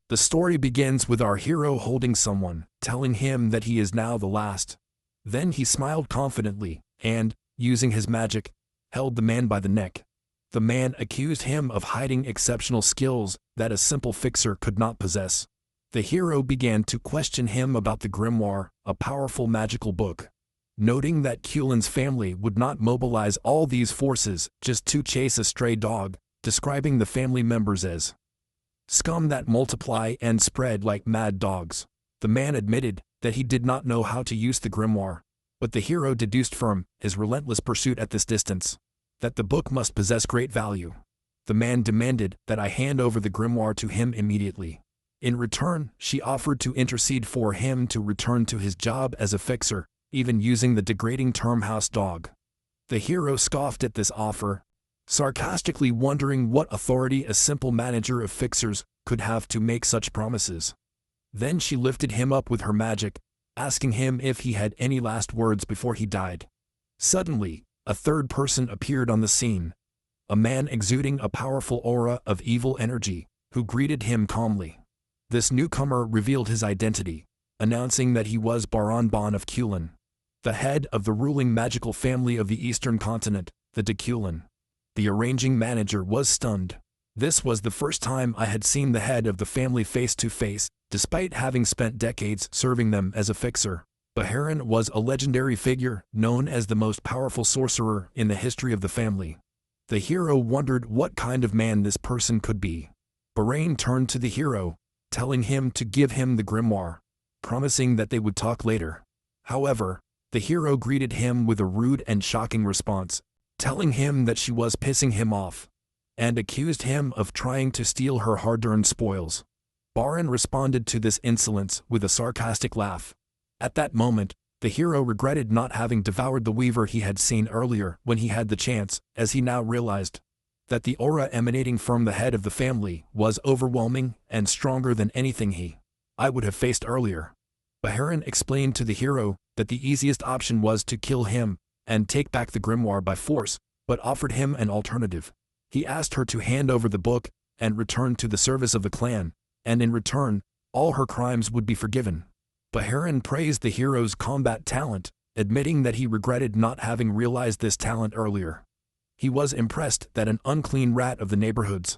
The story begins with our hero holding someone, telling him that he is now the last. Then he smiled confidently, and, using his magic, held the man by the neck. The man accused him of hiding exceptional skills that a simple fixer could not possess. The hero began to question him about the grimoire, a powerful magical book. Noting that Kulin's family would not mobilize all these forces just to chase a stray dog, describing the family members as scum that multiply and spread like mad dogs. The man admitted that he did not know how to use the grimoire, but the hero deduced from his relentless pursuit at this distance that the book must possess great value. The man demanded that I hand over the grimoire to him immediately. In return, she offered to intercede for him to return to his job as a fixer, even using the degrading term house dog. The hero scoffed at this offer, sarcastically wondering what authority a simple manager of fixers could have to make such promises. Then she lifted him up with her magic, asking him if he had any last words before he died. Suddenly, a third person appeared on the scene, a man exuding a powerful aura of evil energy, who greeted him calmly. This newcomer revealed his identity, announcing that he was Baranban of Kulin, the head of the ruling magical family of the eastern continent, the de Kulin. The arranging manager was stunned. This was the first time I had seen the head of the family face to face, despite having spent decades serving them as a fixer. Baharan was a legendary figure, known as the most powerful sorcerer in the history of the family. The hero wondered what kind of man this person could be. Bahrain turned to the hero, telling him to give him the grimoire, promising that they would talk later. However, the hero greeted him with a rude and shocking response, telling him that she was pissing him off, and accused him of trying to steal her hard-earned spoils. Baran responded to this insolence with a sarcastic laugh. At that moment, the hero regretted not having devoured the weaver he had seen earlier when he had the chance, as he now realized that the aura emanating from the head of the family was overwhelming and stronger than anything I would have faced earlier. Baharan explained to the hero that the easiest option was to kill him and take back the grimoire by force, but offered him an alternative. He asked her to hand over the book and return to the service of the clan, and in return, all her crimes would be forgiven. Baharan praised the hero's combat talent, admitting that he regretted not having realized this talent earlier. He was impressed that an unclean rat of the neighborhoods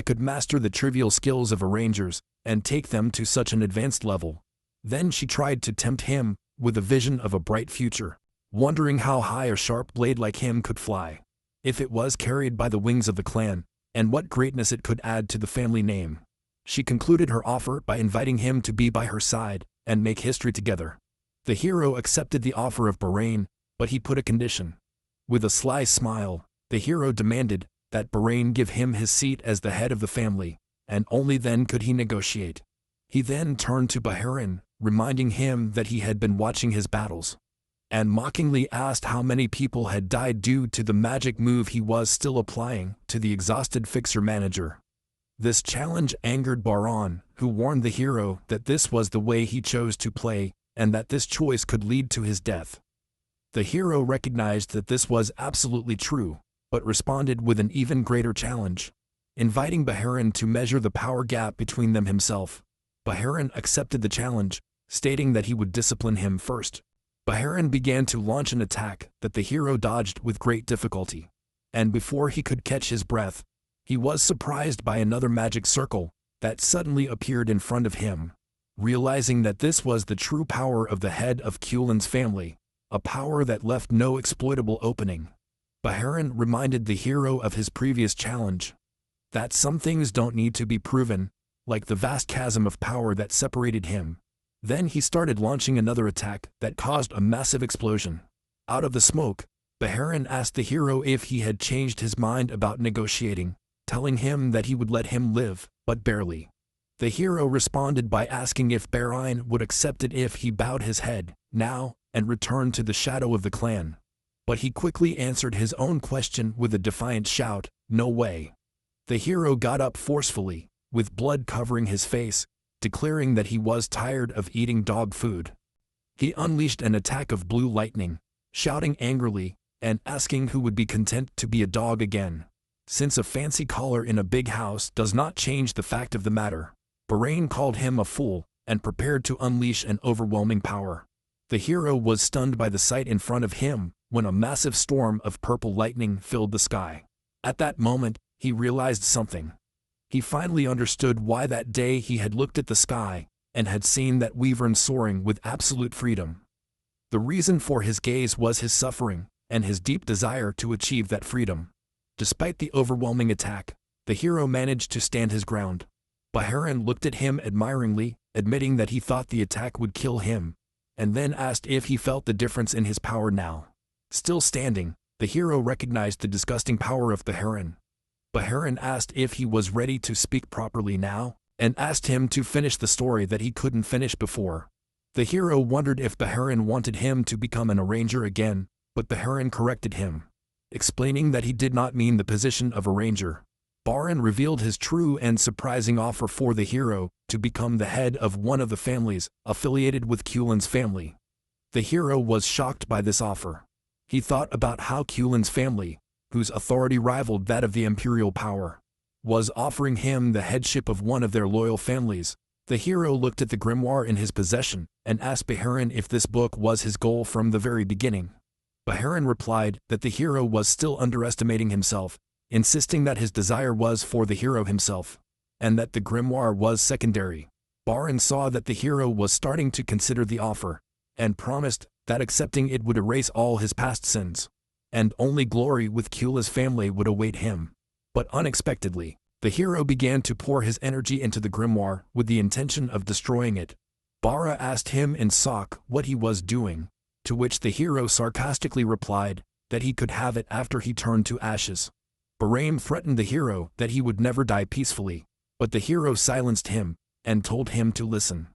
could master the trivial skills of arrangers and take them to such an advanced level. Then she tried to tempt him with a vision of a bright future, wondering how high a sharp blade like him could fly, if it was carried by the wings of the clan, and what greatness it could add to the family name. She concluded her offer by inviting him to be by her side and make history together. The hero accepted the offer of Bahrain, but he put a condition. With a sly smile, the hero demanded that Bahrain give him his seat as the head of the family, and only then could he negotiate. He then turned to Baharan, reminding him that he had been watching his battles, and mockingly asked how many people had died due to the magic move he was still applying to the exhausted fixer manager. This challenge angered Baran, who warned the hero that this was the way he chose to play, and that this choice could lead to his death. The hero recognized that this was absolutely true, but responded with an even greater challenge, inviting Baharan to measure the power gap between them himself. Baharan accepted the challenge, stating that he would discipline him first. Baharan began to launch an attack that the hero dodged with great difficulty, and before he could catch his breath, he was surprised by another magic circle that suddenly appeared in front of him. Realizing that this was the true power of the head of Kulin's family, a power that left no exploitable opening, Baharan reminded the hero of his previous challenge, that some things don't need to be proven, like the vast chasm of power that separated him. Then he started launching another attack that caused a massive explosion. Out of the smoke, Baharan asked the hero if he had changed his mind about negotiating, telling him that he would let him live, but barely. The hero responded by asking if Bahrain would accept it if he bowed his head, now, and returned to the shadow of the clan. But he quickly answered his own question with a defiant shout, "No way." The hero got up forcefully, with blood covering his face, declaring that he was tired of eating dog food. He unleashed an attack of blue lightning, shouting angrily, and asking who would be content to be a dog again. Since a fancy collar in a big house does not change the fact of the matter, Bahrain called him a fool and prepared to unleash an overwhelming power. The hero was stunned by the sight in front of him when a massive storm of purple lightning filled the sky. At that moment, he realized something. He finally understood why that day he had looked at the sky and had seen that wyvern soaring with absolute freedom. The reason for his gaze was his suffering and his deep desire to achieve that freedom. Despite the overwhelming attack, the hero managed to stand his ground. Bahrain looked at him admiringly, admitting that he thought the attack would kill him, and then asked if he felt the difference in his power now. Still standing, the hero recognized the disgusting power of Bahrain. Bahrain asked if he was ready to speak properly now, and asked him to finish the story that he couldn't finish before. The hero wondered if Bahrain wanted him to become an arranger again, but Bahrain corrected him, explaining that he did not mean the position of arranger. Bahrain revealed his true and surprising offer for the hero to become the head of one of the families affiliated with Kulin's family. The hero was shocked by this offer. He thought about how Kulin's family, whose authority rivaled that of the imperial power, was offering him the headship of one of their loyal families. The hero looked at the grimoire in his possession and asked Bahrain if this book was his goal from the very beginning. Bahrain replied that the hero was still underestimating himself, insisting that his desire was for the hero himself, and that the grimoire was secondary. Bahrain saw that the hero was starting to consider the offer, and promised that accepting it would erase all his past sins, and only glory with Kulin's family would await him. But unexpectedly, the hero began to pour his energy into the grimoire with the intention of destroying it. Bahrain asked him in shock what he was doing, to which the hero sarcastically replied that he could have it after he turned to ashes. Bahrain threatened the hero that he would never die peacefully, but the hero silenced him and told him to listen.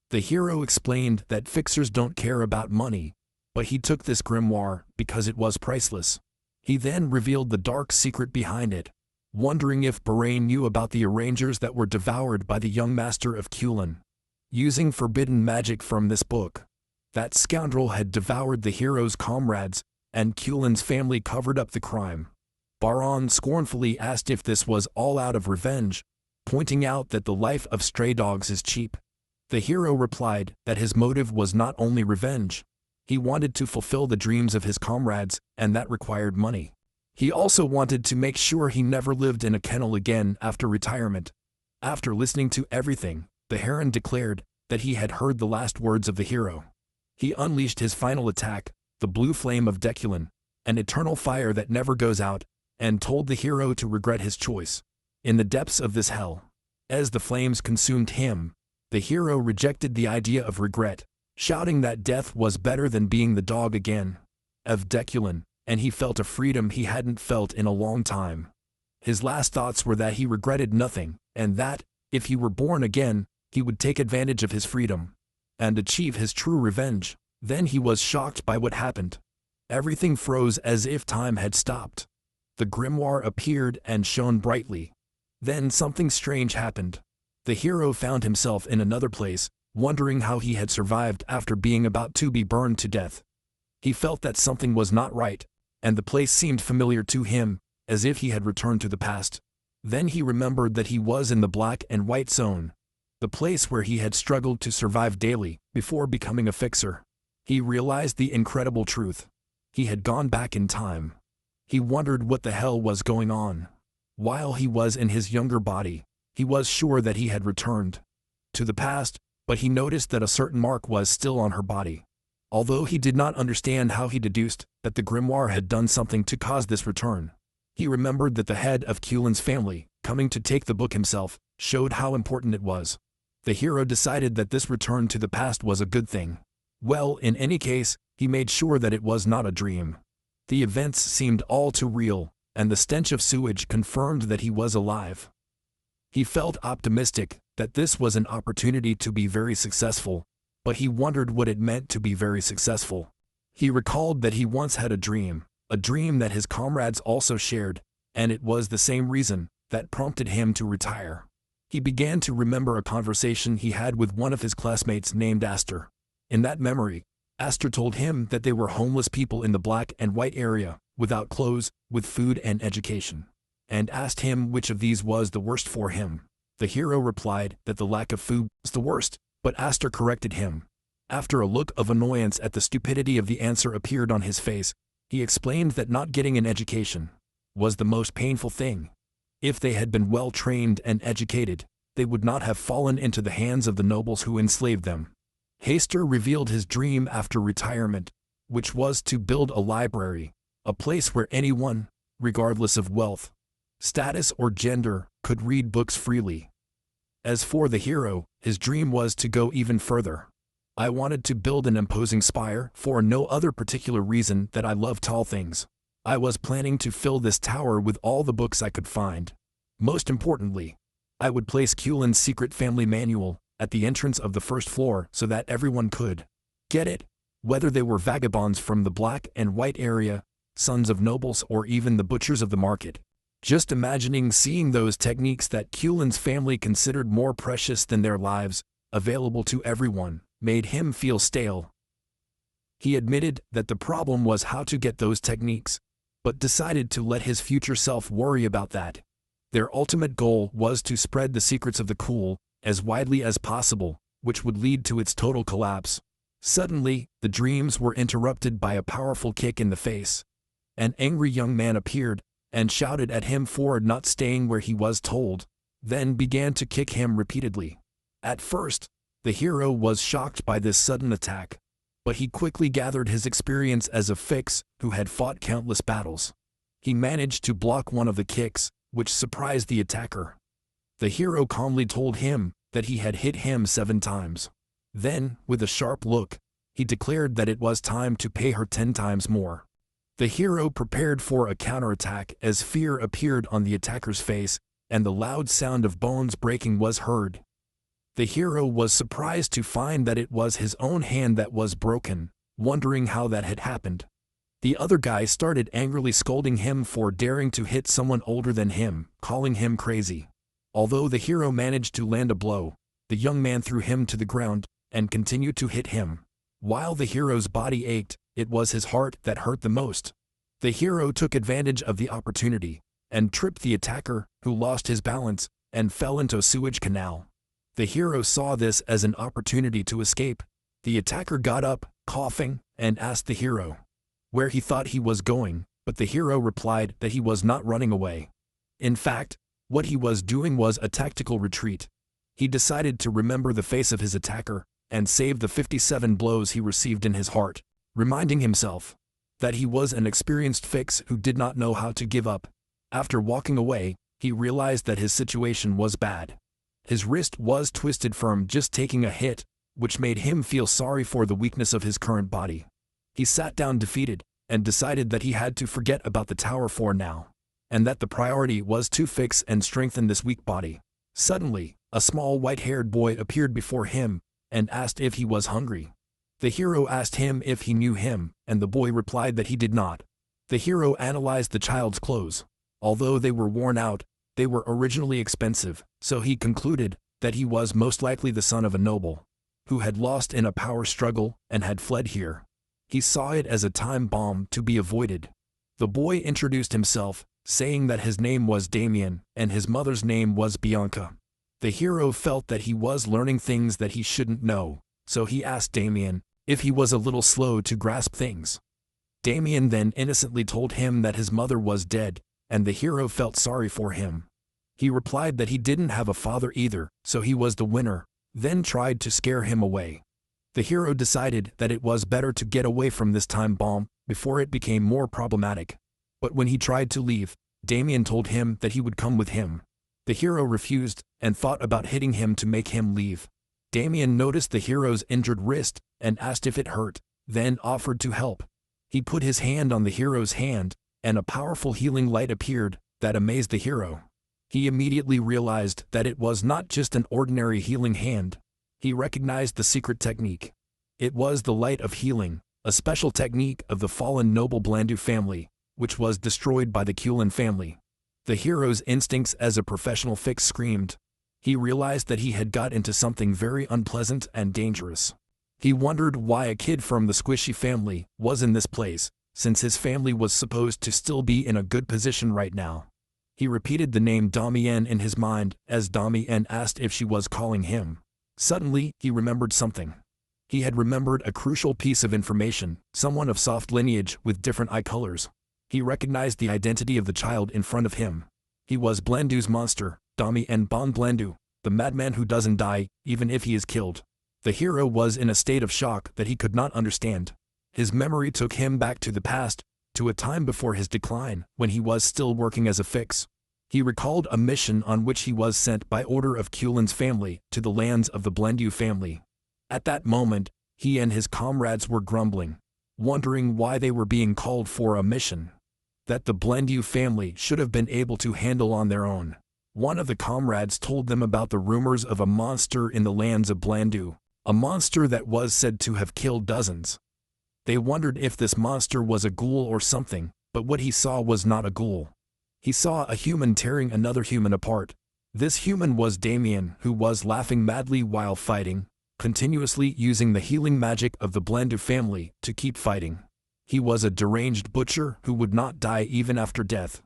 The hero explained that fixers don't care about money, but he took this grimoire because it was priceless. He then revealed the dark secret behind it, wondering if Bahrain knew about the arrangers that were devoured by the young master of Kulin. Using forbidden magic from this book, that scoundrel had devoured the hero's comrades, and Kulin's family covered up the crime. Bahrain scornfully asked if this was all out of revenge, pointing out that the life of stray dogs is cheap. The hero replied that his motive was not only revenge. He wanted to fulfill the dreams of his comrades, and that required money. He also wanted to make sure he never lived in a kennel again after retirement. After listening to everything, the heron declared that he had heard the last words of the hero. He unleashed his final attack, the blue flame of Deculin, an eternal fire that never goes out, and told the hero to regret his choice. In the depths of this hell, as the flames consumed him, the hero rejected the idea of regret, shouting that death was better than being the dog again of Deculin, and he felt a freedom he hadn't felt in a long time. His last thoughts were that he regretted nothing, and that, if he were born again, he would take advantage of his freedom and achieve his true revenge. Then he was shocked by what happened. Everything froze as if time had stopped. The grimoire appeared and shone brightly. Then something strange happened. The hero found himself in another place, wondering how he had survived after being about to be burned to death. He felt that something was not right, and the place seemed familiar to him, as if he had returned to the past. Then he remembered that he was in the black and white zone, the place where he had struggled to survive daily before becoming a fixer. He realized the incredible truth. He had gone back in time. He wondered what the hell was going on. While he was in his younger body, he was sure that he had returned to the past, but he noticed that a certain mark was still on her body. Although he did not understand how he deduced that the grimoire had done something to cause this return, he remembered that the head of Kulin's family, coming to take the book himself, showed how important it was. The hero decided that this return to the past was a good thing. Well, in any case, he made sure that it was not a dream. The events seemed all too real, and the stench of sewage confirmed that he was alive. He felt optimistic that this was an opportunity to be very successful, but he wondered what it meant to be very successful. He recalled that he once had a dream that his comrades also shared, and it was the same reason that prompted him to retire. He began to remember a conversation he had with one of his classmates named Astor. In that memory, Astor told him that they were homeless people in the black and white area, without clothes, with food and education, and asked him which of these was the worst for him. The hero replied that the lack of food was the worst, but Astor corrected him. After a look of annoyance at the stupidity of the answer appeared on his face, he explained that not getting an education was the most painful thing. If they had been well trained and educated, they would not have fallen into the hands of the nobles who enslaved them. Astor revealed his dream after retirement, which was to build a library, a place where anyone, regardless of wealth, status or gender, could read books freely. As for the hero, his dream was to go even further. I wanted to build an imposing spire for no other particular reason that I love tall things. I was planning to fill this tower with all the books I could find. Most importantly, I would place Kulin's secret family manual at the entrance of the first floor so that everyone could get it, whether they were vagabonds from the black and white area, sons of nobles, or even the butchers of the market. Just imagining seeing those techniques that Kulin's family considered more precious than their lives, available to everyone, made him feel stale. He admitted that the problem was how to get those techniques, but decided to let his future self worry about that. Their ultimate goal was to spread the secrets of the cool as widely as possible, which would lead to its total collapse. Suddenly, the dreams were interrupted by a powerful kick in the face. An angry young man appeared and shouted at him for not staying where he was told, then began to kick him repeatedly. At first, the hero was shocked by this sudden attack, but he quickly gathered his experience as a fix who had fought countless battles. He managed to block one of the kicks, which surprised the attacker. The hero calmly told him that he had hit him 7 times. Then, with a sharp look, he declared that it was time to pay her 10 times more. The hero prepared for a counterattack as fear appeared on the attacker's face, and the loud sound of bones breaking was heard. The hero was surprised to find that it was his own hand that was broken, wondering how that had happened. The other guy started angrily scolding him for daring to hit someone older than him, calling him crazy. Although the hero managed to land a blow, the young man threw him to the ground and continued to hit him. While the hero's body ached, it was his heart that hurt the most. The hero took advantage of the opportunity and tripped the attacker, who lost his balance and fell into a sewage canal. The hero saw this as an opportunity to escape. The attacker got up, coughing, and asked the hero where he thought he was going, but the hero replied that he was not running away. In fact, what he was doing was a tactical retreat. He decided to remember the face of his attacker and save the 57 blows he received in his heart, reminding himself that he was an experienced fix who did not know how to give up. After walking away, he realized that his situation was bad. His wrist was twisted from just taking a hit, which made him feel sorry for the weakness of his current body. He sat down defeated and decided that he had to forget about the tower for now, and that the priority was to fix and strengthen this weak body. Suddenly, a small white-haired boy appeared before him and asked if he was hungry. The hero asked him if he knew him, and the boy replied that he did not. The hero analyzed the child's clothes. Although they were worn out, they were originally expensive, so he concluded that he was most likely the son of a noble who had lost in a power struggle and had fled here. He saw it as a time bomb to be avoided. The boy introduced himself, saying that his name was Damien and his mother's name was Bianca. The hero felt that he was learning things that he shouldn't know, so he asked Damien if he was a little slow to grasp things. Damien then innocently told him that his mother was dead, and the hero felt sorry for him. He replied that he didn't have a father either, so he was the winner, then tried to scare him away. The hero decided that it was better to get away from this time bomb before it became more problematic. But when he tried to leave, Damien told him that he would come with him. The hero refused and thought about hitting him to make him leave. Damien noticed the hero's injured wrist and asked if it hurt, then offered to help. He put his hand on the hero's hand, and a powerful healing light appeared that amazed the hero. He immediately realized that it was not just an ordinary healing hand. He recognized the secret technique. It was the light of healing, a special technique of the fallen noble Blandu family, which was destroyed by the Kulin family. The hero's instincts as a professional fix screamed. He realized that he had got into something very unpleasant and dangerous. He wondered why a kid from the Squishy family was in this place, since his family was supposed to still be in a good position right now. He repeated the name Damien in his mind as Damien asked if she was calling him. Suddenly, he remembered something. He had remembered a crucial piece of information, someone of soft lineage with different eye colors. He recognized the identity of the child in front of him. He was Blendu's monster, Damien Bon Blendu, the madman who doesn't die, even if he is killed. The hero was in a state of shock that he could not understand. His memory took him back to the past, to a time before his decline, when he was still working as a fix. He recalled a mission on which he was sent by order of Kulin's family to the lands of the Blendu family. At that moment, he and his comrades were grumbling, wondering why they were being called for a mission that the Blendu family should have been able to handle on their own. One of the comrades told them about the rumors of a monster in the lands of Blendu, a monster that was said to have killed dozens. They wondered if this monster was a ghoul or something, but what he saw was not a ghoul. He saw a human tearing another human apart. This human was Damien, who was laughing madly while fighting, continuously using the healing magic of the Blendu family to keep fighting. He was a deranged butcher who would not die even after death.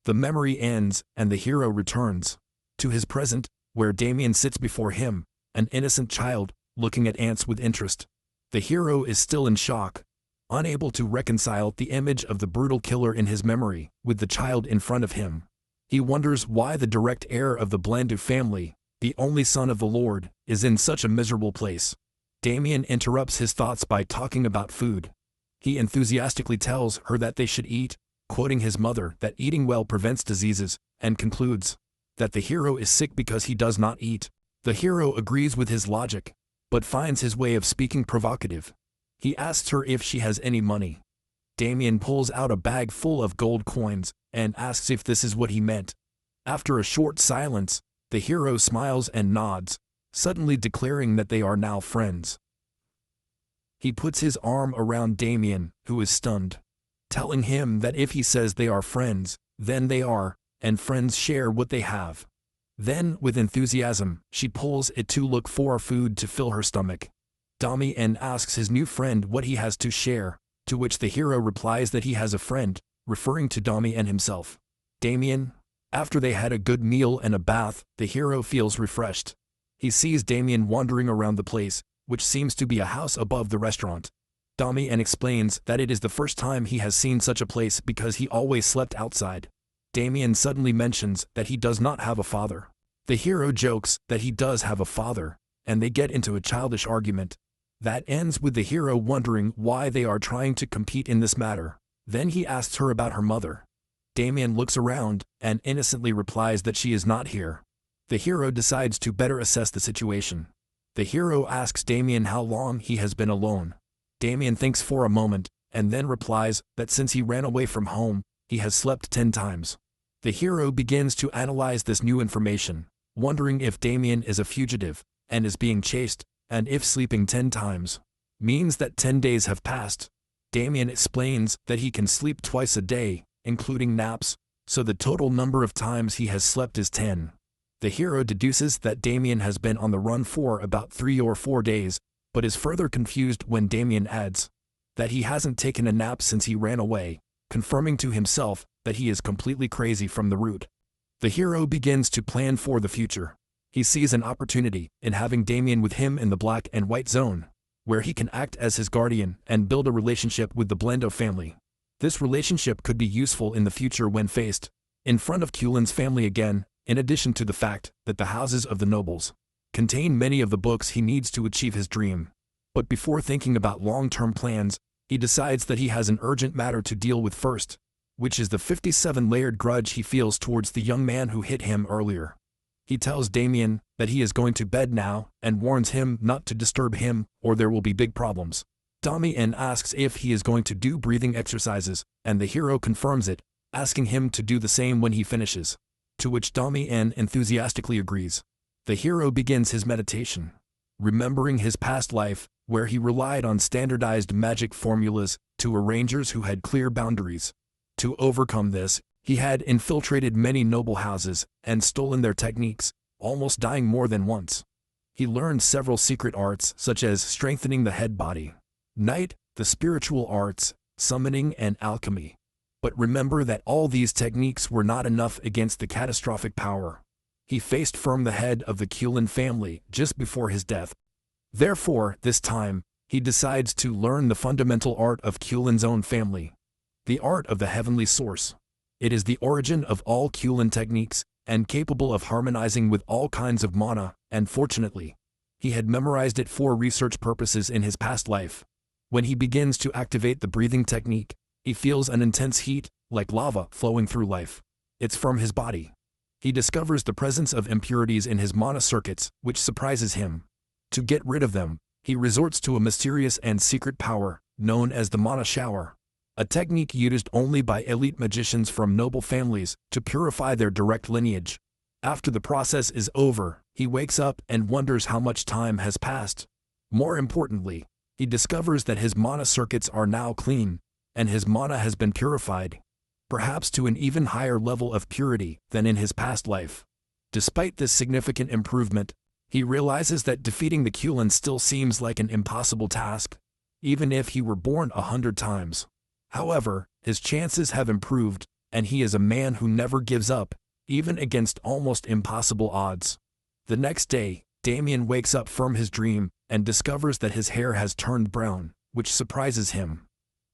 The memory ends, and the hero returns to his present, where Damien sits before him, an innocent child, looking at ants with interest. The hero is still in shock, unable to reconcile the image of the brutal killer in his memory with the child in front of him. He wonders why the direct heir of the Blendu family, the only son of the Lord, is in such a miserable place. Damien interrupts his thoughts by talking about food. He enthusiastically tells her that they should eat, quoting his mother that eating well prevents diseases, and concludes that the hero is sick because he does not eat. The hero agrees with his logic, but finds his way of speaking provocative. He asks her if she has any money. Damien pulls out a bag full of gold coins and asks if this is what he meant. After a short silence, the hero smiles and nods, suddenly declaring that they are now friends. He puts his arm around Damien, who is stunned, telling him that if he says they are friends, then they are, and friends share what they have. Then, with enthusiasm, she pulls it to look for food to fill her stomach. Damien asks his new friend what he has to share, to which the hero replies that he has a friend, referring to Damien himself. Damien. After they had a good meal and a bath, the hero feels refreshed. He sees Damien wandering around the place, which seems to be a house above the restaurant. Damien explains that it is the first time he has seen such a place because he always slept outside. Damien suddenly mentions that he does not have a father. The hero jokes that he does have a father, and they get into a childish argument that ends with the hero wondering why they are trying to compete in this matter. Then he asks her about her mother. Damien looks around and innocently replies that she is not here. The hero decides to better assess the situation. The hero asks Damien how long he has been alone. Damien thinks for a moment, and then replies that since he ran away from home, he has slept 10 times. The hero begins to analyze this new information, wondering if Damien is a fugitive and is being chased, and if sleeping 10 times means that 10 days have passed. Damien explains that he can sleep twice a day, including naps, so the total number of times he has slept is 10. The hero deduces that Damien has been on the run for about 3 or 4 days, but is further confused when Damien adds that he hasn't taken a nap since he ran away, confirming to himself that he is completely crazy from the root. The hero begins to plan for the future. He sees an opportunity in having Damien with him in the black and white zone, where he can act as his guardian and build a relationship with the Blendu family. This relationship could be useful in the future when faced in front of Kulin's family again, in addition to the fact that the houses of the nobles contain many of the books he needs to achieve his dream. But before thinking about long-term plans, he decides that he has an urgent matter to deal with first, which is the 57-layered grudge he feels towards the young man who hit him earlier. He tells Damien that he is going to bed now and warns him not to disturb him or there will be big problems. Damien asks if he is going to do breathing exercises, and the hero confirms it, asking him to do the same when he finishes, to which Damien enthusiastically agrees. The hero begins his meditation, remembering his past life, where he relied on standardized magic formulas to arrangers who had clear boundaries. To overcome this, he had infiltrated many noble houses and stolen their techniques, almost dying more than once. He learned several secret arts such as strengthening the head body, night, the spiritual arts, summoning and alchemy. But remember that all these techniques were not enough against the catastrophic power. He faced from the head of the Kulin family just before his death. Therefore, this time, he decides to learn the fundamental art of Kulin's own family. The art of the heavenly source. It is the origin of all Kulin techniques, and capable of harmonizing with all kinds of mana, and fortunately, he had memorized it for research purposes in his past life. When he begins to activate the breathing technique, he feels an intense heat, like lava, flowing through life. It's from his body. He discovers the presence of impurities in his mana circuits, which surprises him. To get rid of them, he resorts to a mysterious and secret power, known as the mana shower. A technique used only by elite magicians from noble families to purify their direct lineage. After the process is over, he wakes up and wonders how much time has passed. More importantly, he discovers that his mana circuits are now clean, and his mana has been purified, perhaps to an even higher level of purity than in his past life. Despite this significant improvement, he realizes that defeating the Kulin still seems like an impossible task, even if he were born 100 times. However, his chances have improved, and he is a man who never gives up, even against almost impossible odds. The next day, Damien wakes up from his dream and discovers that his hair has turned brown, which surprises him.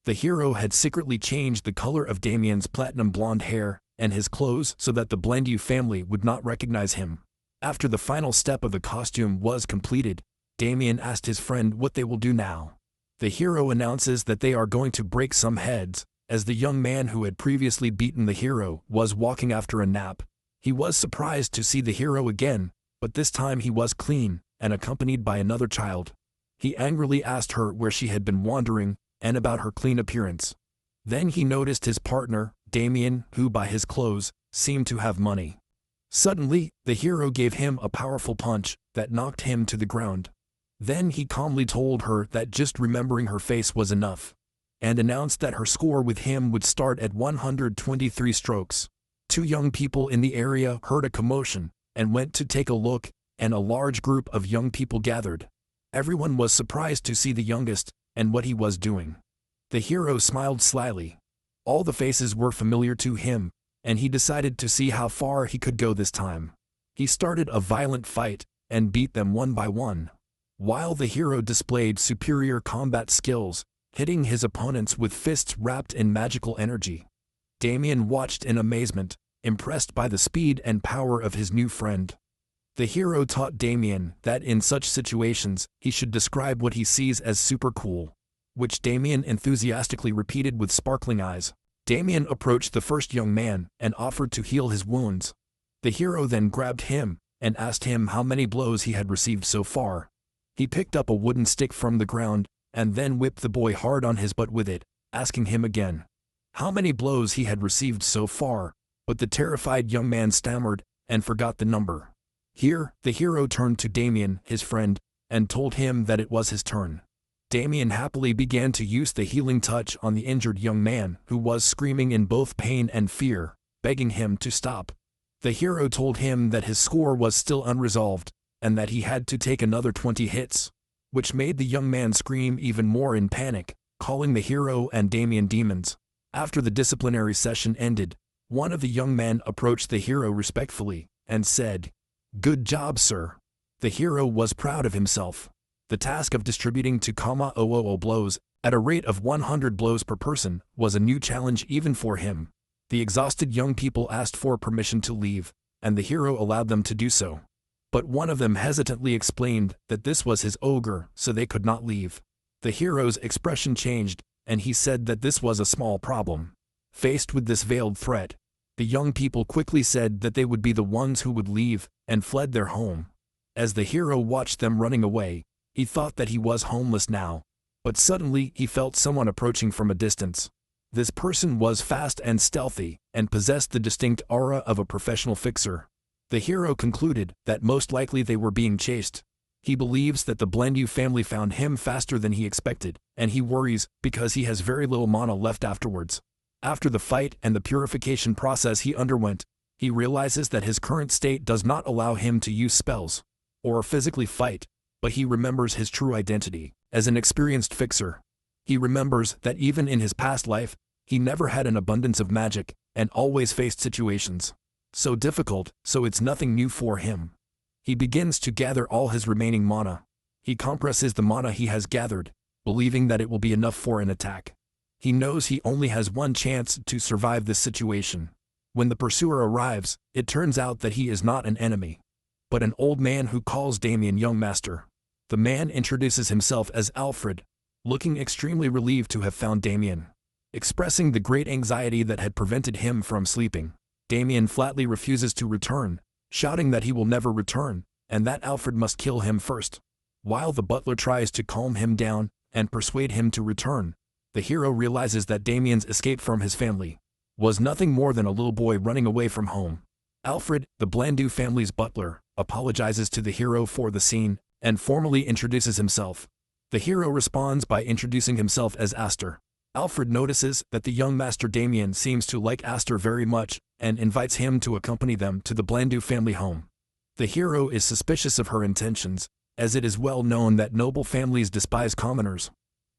The hero had secretly changed the color of Damien's platinum blonde hair and his clothes so that the Blendu family would not recognize him. After the final step of the costume was completed, Damien asked his friend what they will do now. The hero announces that they are going to break some heads, as the young man who had previously beaten the hero was walking after a nap. He was surprised to see the hero again, but this time he was clean, and accompanied by another child. He angrily asked her where she had been wandering, and about her clean appearance. Then he noticed his partner, Damien, who by his clothes, seemed to have money. Suddenly, the hero gave him a powerful punch that knocked him to the ground. Then he calmly told her that just remembering her face was enough, and announced that her score with him would start at 123 strokes. Two young people in the area heard a commotion and went to take a look, and a large group of young people gathered. Everyone was surprised to see the youngest and what he was doing. The hero smiled slyly. All the faces were familiar to him, and he decided to see how far he could go this time. He started a violent fight and beat them one by one. While the hero displayed superior combat skills, hitting his opponents with fists wrapped in magical energy. Damien watched in amazement, impressed by the speed and power of his new friend. The hero taught Damien that in such situations, he should describe what he sees as super cool, which Damien enthusiastically repeated with sparkling eyes. Damien approached the first young man and offered to heal his wounds. The hero then grabbed him and asked him how many blows he had received so far. He picked up a wooden stick from the ground and then whipped the boy hard on his butt with it, asking him again how many blows he had received so far, but the terrified young man stammered and forgot the number. Here, the hero turned to Damien, his friend, and told him that it was his turn. Damien happily began to use the healing touch on the injured young man, who was screaming in both pain and fear, begging him to stop. The hero told him that his score was still unresolved, and that he had to take another 20 hits, which made the young man scream even more in panic, calling the hero and Damien demons. After the disciplinary session ended, one of the young men approached the hero respectfully and said, "Good job, sir." The hero was proud of himself. The task of distributing 2,000 blows at a rate of 100 blows per person was a new challenge even for him. The exhausted young people asked for permission to leave, and the hero allowed them to do so. But one of them hesitantly explained that this was his ogre, so they could not leave. The hero's expression changed, and he said that this was a small problem. Faced with this veiled threat, the young people quickly said that they would be the ones who would leave, and fled their home. As the hero watched them running away, he thought that he was homeless now, but suddenly he felt someone approaching from a distance. This person was fast and stealthy, and possessed the distinct aura of a professional fixer. The hero concluded that most likely they were being chased. He believes that the Blendu family found him faster than he expected, and he worries because he has very little mana left afterwards. After the fight and the purification process he underwent, he realizes that his current state does not allow him to use spells or physically fight, but he remembers his true identity as an experienced fixer. He remembers that even in his past life, He never had an abundance of magic, and always faced situations so difficult, so it's nothing new for him. He begins to gather all his remaining mana. He compresses the mana he has gathered, believing that it will be enough for an attack. He knows he only has one chance to survive this situation. When the pursuer arrives, it turns out that he is not an enemy, but an old man who calls Damien young master. The man introduces himself as Alfred, looking extremely relieved to have found Damien. Expressing the great anxiety that had prevented him from sleeping, Damien flatly refuses to return, shouting that he will never return, and that Alfred must kill him first. While the butler tries to calm him down and persuade him to return, the hero realizes that Damien's escape from his family was nothing more than a little boy running away from home. Alfred, the Blandu family's butler, apologizes to the hero for the scene and formally introduces himself. The hero responds by introducing himself as Aster. Alfred notices that the young master Damien seems to like Aster very much and invites him to accompany them to the Blandu family home. The hero is suspicious of her intentions, as it is well known that noble families despise commoners.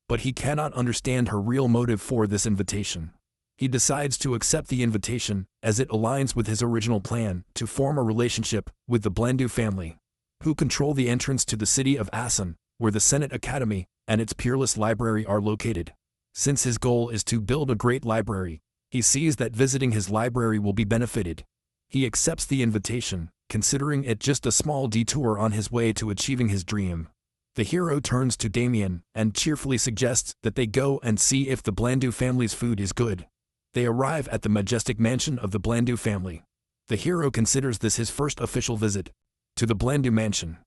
But he cannot understand her real motive for this invitation. He decides to accept the invitation, as it aligns with his original plan to form a relationship with the Blandu family, who control the entrance to the city of Asan, where the Senate Academy and its peerless library are located. Since his goal is to build a great library, he sees that visiting his library will be benefited. He accepts the invitation, considering it just a small detour on his way to achieving his dream. The hero turns to Damien and cheerfully suggests that they go and see if the Blandu family's food is good. They arrive at the majestic mansion of the Blandu family. The hero considers this his first official visit to the Blandu mansion.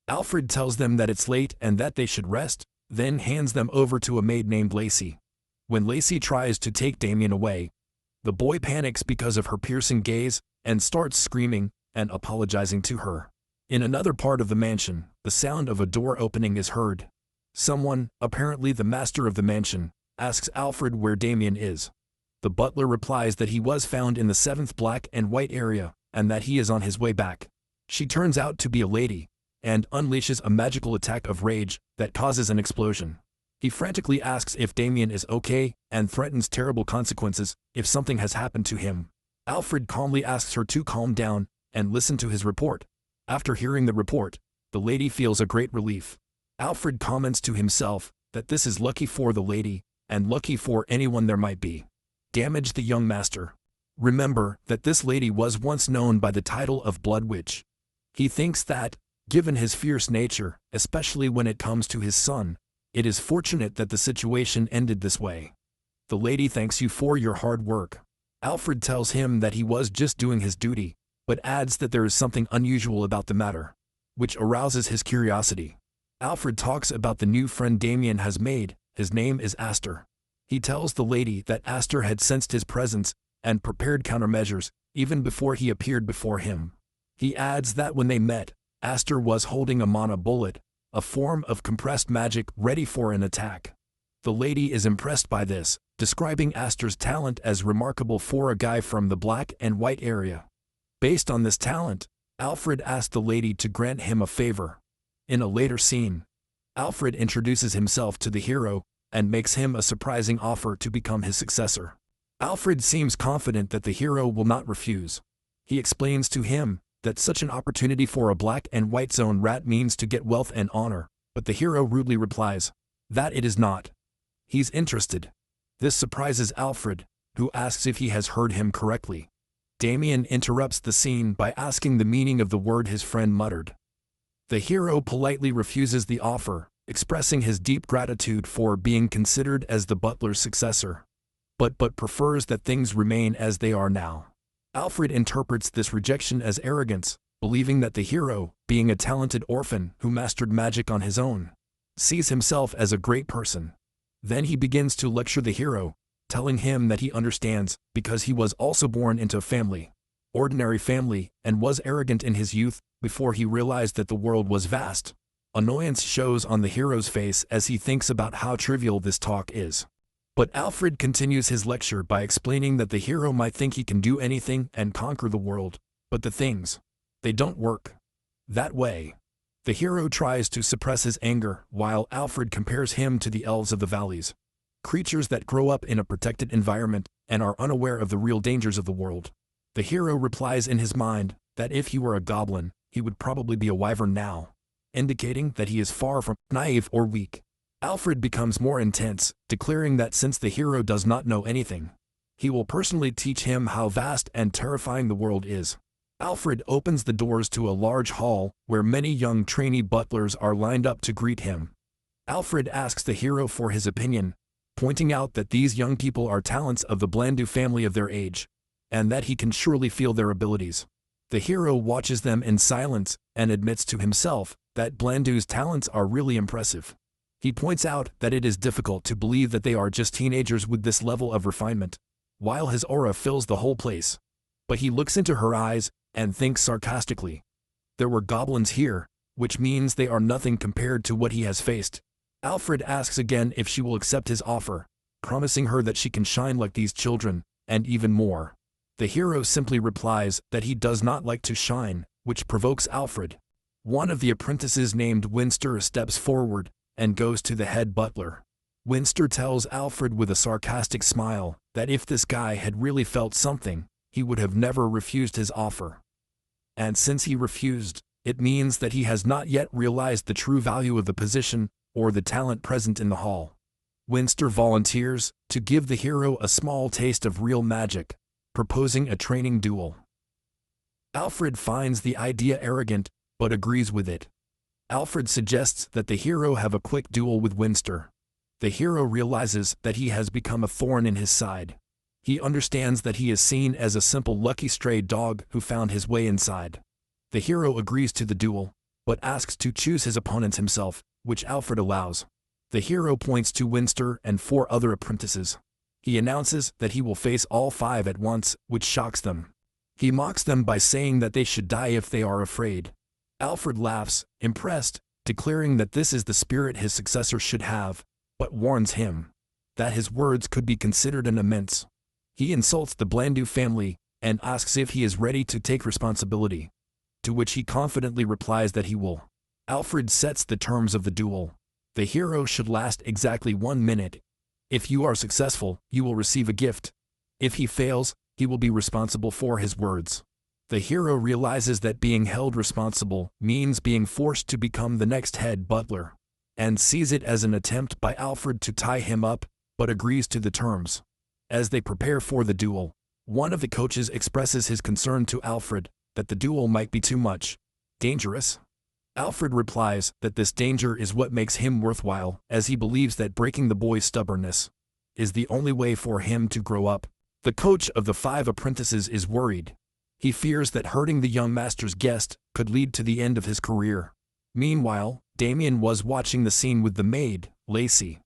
Alfred tells them that it's late and that they should rest, then hands them over to a maid named Lacey. When Lacey tries to take Damien away, the boy panics because of her piercing gaze and starts screaming and apologizing to her. In another part of the mansion, the sound of a door opening is heard. Someone, apparently the master of the mansion, asks Alfred where Damien is. The butler replies that he was found in the 7th black and white area, and that he is on his way back. She turns out to be a lady, and unleashes a magical attack of rage that causes an explosion. He frantically asks if Damien is okay, and threatens terrible consequences if something has happened to him. Alfred calmly asks her to calm down and listen to his report. After hearing the report, the lady feels a great relief. Alfred comments to himself that this is lucky for the lady, and lucky for anyone there might be. Damage the young master. Remember that this lady was once known by the title of Blood Witch. He thinks that, given his fierce nature, especially when it comes to his son, it is fortunate that the situation ended this way. The lady thanks you for your hard work. Alfred tells him that he was just doing his duty, but adds that there is something unusual about the matter, which arouses his curiosity. Alfred talks about the new friend Damien has made. His name is Aster. He tells the lady that Aster had sensed his presence and prepared countermeasures even before he appeared before him. He adds that when they met, Aster was holding a mana bullet, a form of compressed magic ready for an attack. The lady is impressed by this, describing Aster's talent as remarkable for a guy from the black and white area. Based on this talent, Alfred asked the lady to grant him a favor. In a later scene, Alfred introduces himself to the hero and makes him a surprising offer to become his successor. Alfred seems confident that the hero will not refuse. He explains to him that such an opportunity for a black and white zone rat means to get wealth and honor, but the hero rudely replies that it is not. He's interested. This surprises Alfred, who asks if he has heard him correctly. Damien interrupts the scene by asking the meaning of the word his friend muttered. The hero politely refuses the offer, expressing his deep gratitude for being considered as the butler's successor, but prefers that things remain as they are now. Alfred interprets this rejection as arrogance, believing that the hero, being a talented orphan who mastered magic on his own, sees himself as a great person. Then he begins to lecture the hero, telling him that he understands because he was also born into a ordinary family, and was arrogant in his youth before he realized that the world was vast. Annoyance shows on the hero's face as he thinks about how trivial this talk is. But Alfred continues his lecture by explaining that the hero might think he can do anything and conquer the world, but the things, they don't work that way. The hero tries to suppress his anger while Alfred compares him to the elves of the valleys, creatures that grow up in a protected environment and are unaware of the real dangers of the world. The hero replies in his mind that if he were a goblin, he would probably be a wyvern now, indicating that he is far from naive or weak. Alfred becomes more intense, declaring that since the hero does not know anything, he will personally teach him how vast and terrifying the world is. Alfred opens the doors to a large hall where many young trainee butlers are lined up to greet him. Alfred asks the hero for his opinion, pointing out that these young people are talents of the Blandu family of their age, and that he can surely feel their abilities. The hero watches them in silence and admits to himself that Blandu's talents are really impressive. He points out that it is difficult to believe that they are just teenagers with this level of refinement, while his aura fills the whole place. But he looks into her eyes and thinks sarcastically, "There were goblins here, which means they are nothing compared to what he has faced." Alfred asks again if she will accept his offer, promising her that she can shine like these children, and even more. The hero simply replies that he does not like to shine, which provokes Alfred. One of the apprentices named Winster steps forward and goes to the head butler. Winster tells Alfred with a sarcastic smile that if this guy had really felt something, he would have never refused his offer. And since he refused, it means that he has not yet realized the true value of the position or the talent present in the hall. Winster volunteers to give the hero a small taste of real magic, proposing a training duel. Alfred finds the idea arrogant, but agrees with it. Alfred suggests that the hero have a quick duel with Winster. The hero realizes that he has become a thorn in his side. He understands that he is seen as a simple lucky stray dog who found his way inside. The hero agrees to the duel, but asks to choose his opponents himself, which Alfred allows. The hero points to Winster and 4 other apprentices. He announces that he will face all 5 at once, which shocks them. He mocks them by saying that they should die if they are afraid. Alfred laughs, impressed, declaring that this is the spirit his successor should have, but warns him that his words could be considered an immense. He insults the Blandu family and asks if he is ready to take responsibility, to which he confidently replies that he will. Alfred sets the terms of the duel. The hero should last exactly 1 minute. If you are successful, you will receive a gift. If he fails, he will be responsible for his words. The hero realizes that being held responsible means being forced to become the next head butler, and sees it as an attempt by Alfred to tie him up, but agrees to the terms. As they prepare for the duel, one of the coaches expresses his concern to Alfred that the duel might be too much dangerous. Alfred replies that this danger is what makes him worthwhile, as he believes that breaking the boy's stubbornness is the only way for him to grow up. The coach of the 5 apprentices is worried. He fears that hurting the young master's guest could lead to the end of his career. Meanwhile, Damien was watching the scene with the maid, Lacey.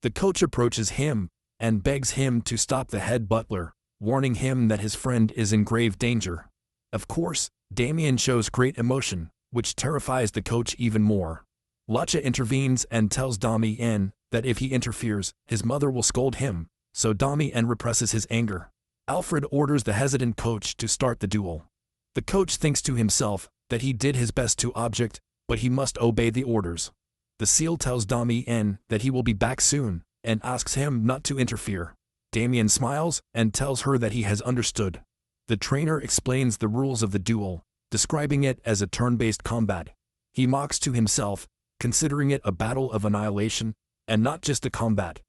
The coach approaches him and begs him to stop the head butler, warning him that his friend is in grave danger. Of course, Damien shows great emotion, which terrifies the coach even more. Lacha intervenes and tells Damien that if he interferes, his mother will scold him, so Damien represses his anger. Alfred orders the hesitant coach to start the duel. The coach thinks to himself that he did his best to object, but he must obey the orders. The seal tells Damien that he will be back soon, and asks him not to interfere. Damien smiles and tells her that he has understood. The trainer explains the rules of the duel, describing it as a turn-based combat. He mocks to himself, considering it a battle of annihilation, and not just a combat.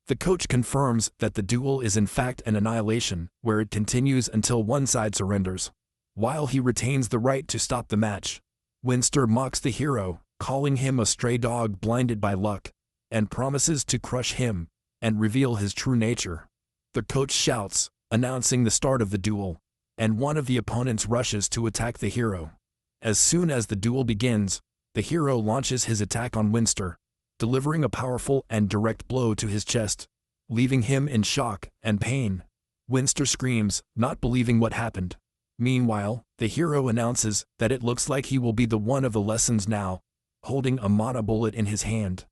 The coach confirms that the duel is in fact an annihilation, where it continues until one side surrenders, while he retains the right to stop the match. Winster mocks the hero, calling him a stray dog blinded by luck, and promises to crush him and reveal his true nature. The coach shouts, announcing the start of the duel, and one of the opponents rushes to attack the hero. As soon as the duel begins, the hero launches his attack on Winster, delivering a powerful and direct blow to his chest, leaving him in shock and pain. Winster screams, not believing what happened. Meanwhile, the hero announces that it looks like he will be the one of the lessons now, holding a mana bullet in his hand,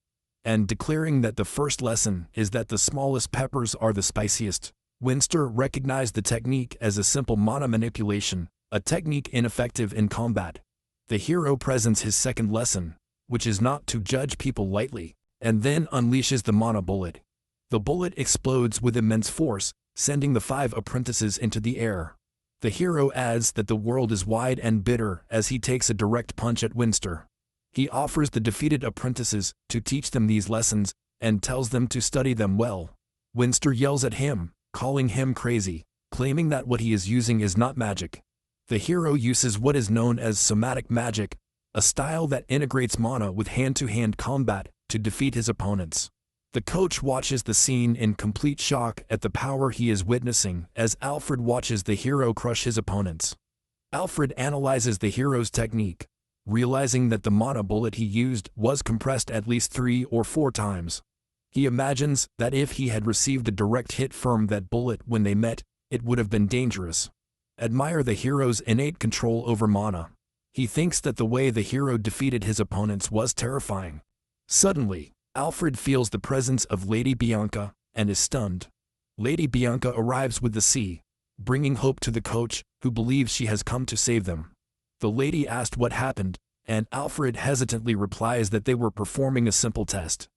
and declaring that the first lesson is that the smallest peppers are the spiciest. Winster recognized the technique as a simple mana manipulation, a technique ineffective in combat. The hero presents his second lesson, which is not to judge people lightly, and then unleashes the mana bullet. The bullet explodes with immense force, sending the 5 apprentices into the air. The hero adds that the world is wide and bitter as he takes a direct punch at Winster. He offers the defeated apprentices to teach them these lessons and tells them to study them well. Winster yells at him, calling him crazy, claiming that what he is using is not magic. The hero uses what is known as somatic magic, a style that integrates mana with hand-to-hand combat to defeat his opponents. The coach watches the scene in complete shock at the power he is witnessing as Alfred watches the hero crush his opponents. Alfred analyzes the hero's technique, realizing that the mana bullet he used was compressed at least 3 or 4 times. He imagines that if he had received a direct hit from that bullet when they met, it would have been dangerous. Admire the hero's innate control over mana. He thinks that the way the hero defeated his opponents was terrifying. Suddenly, Alfred feels the presence of Lady Bianca and is stunned. Lady Bianca arrives with the sea, bringing hope to the coach, who believes she has come to save them. The lady asked what happened, and Alfred hesitantly replies that they were performing a simple test.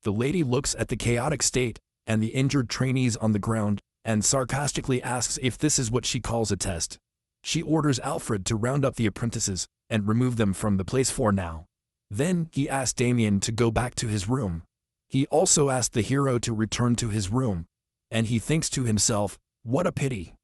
The lady looks at the chaotic state and the injured trainees on the ground and sarcastically asks if this is what she calls a test. She orders Alfred to round up the apprentices and remove them from the place for now. Then he asks Damien to go back to his room. He also asked the hero to return to his room, and he thinks to himself, what a pity.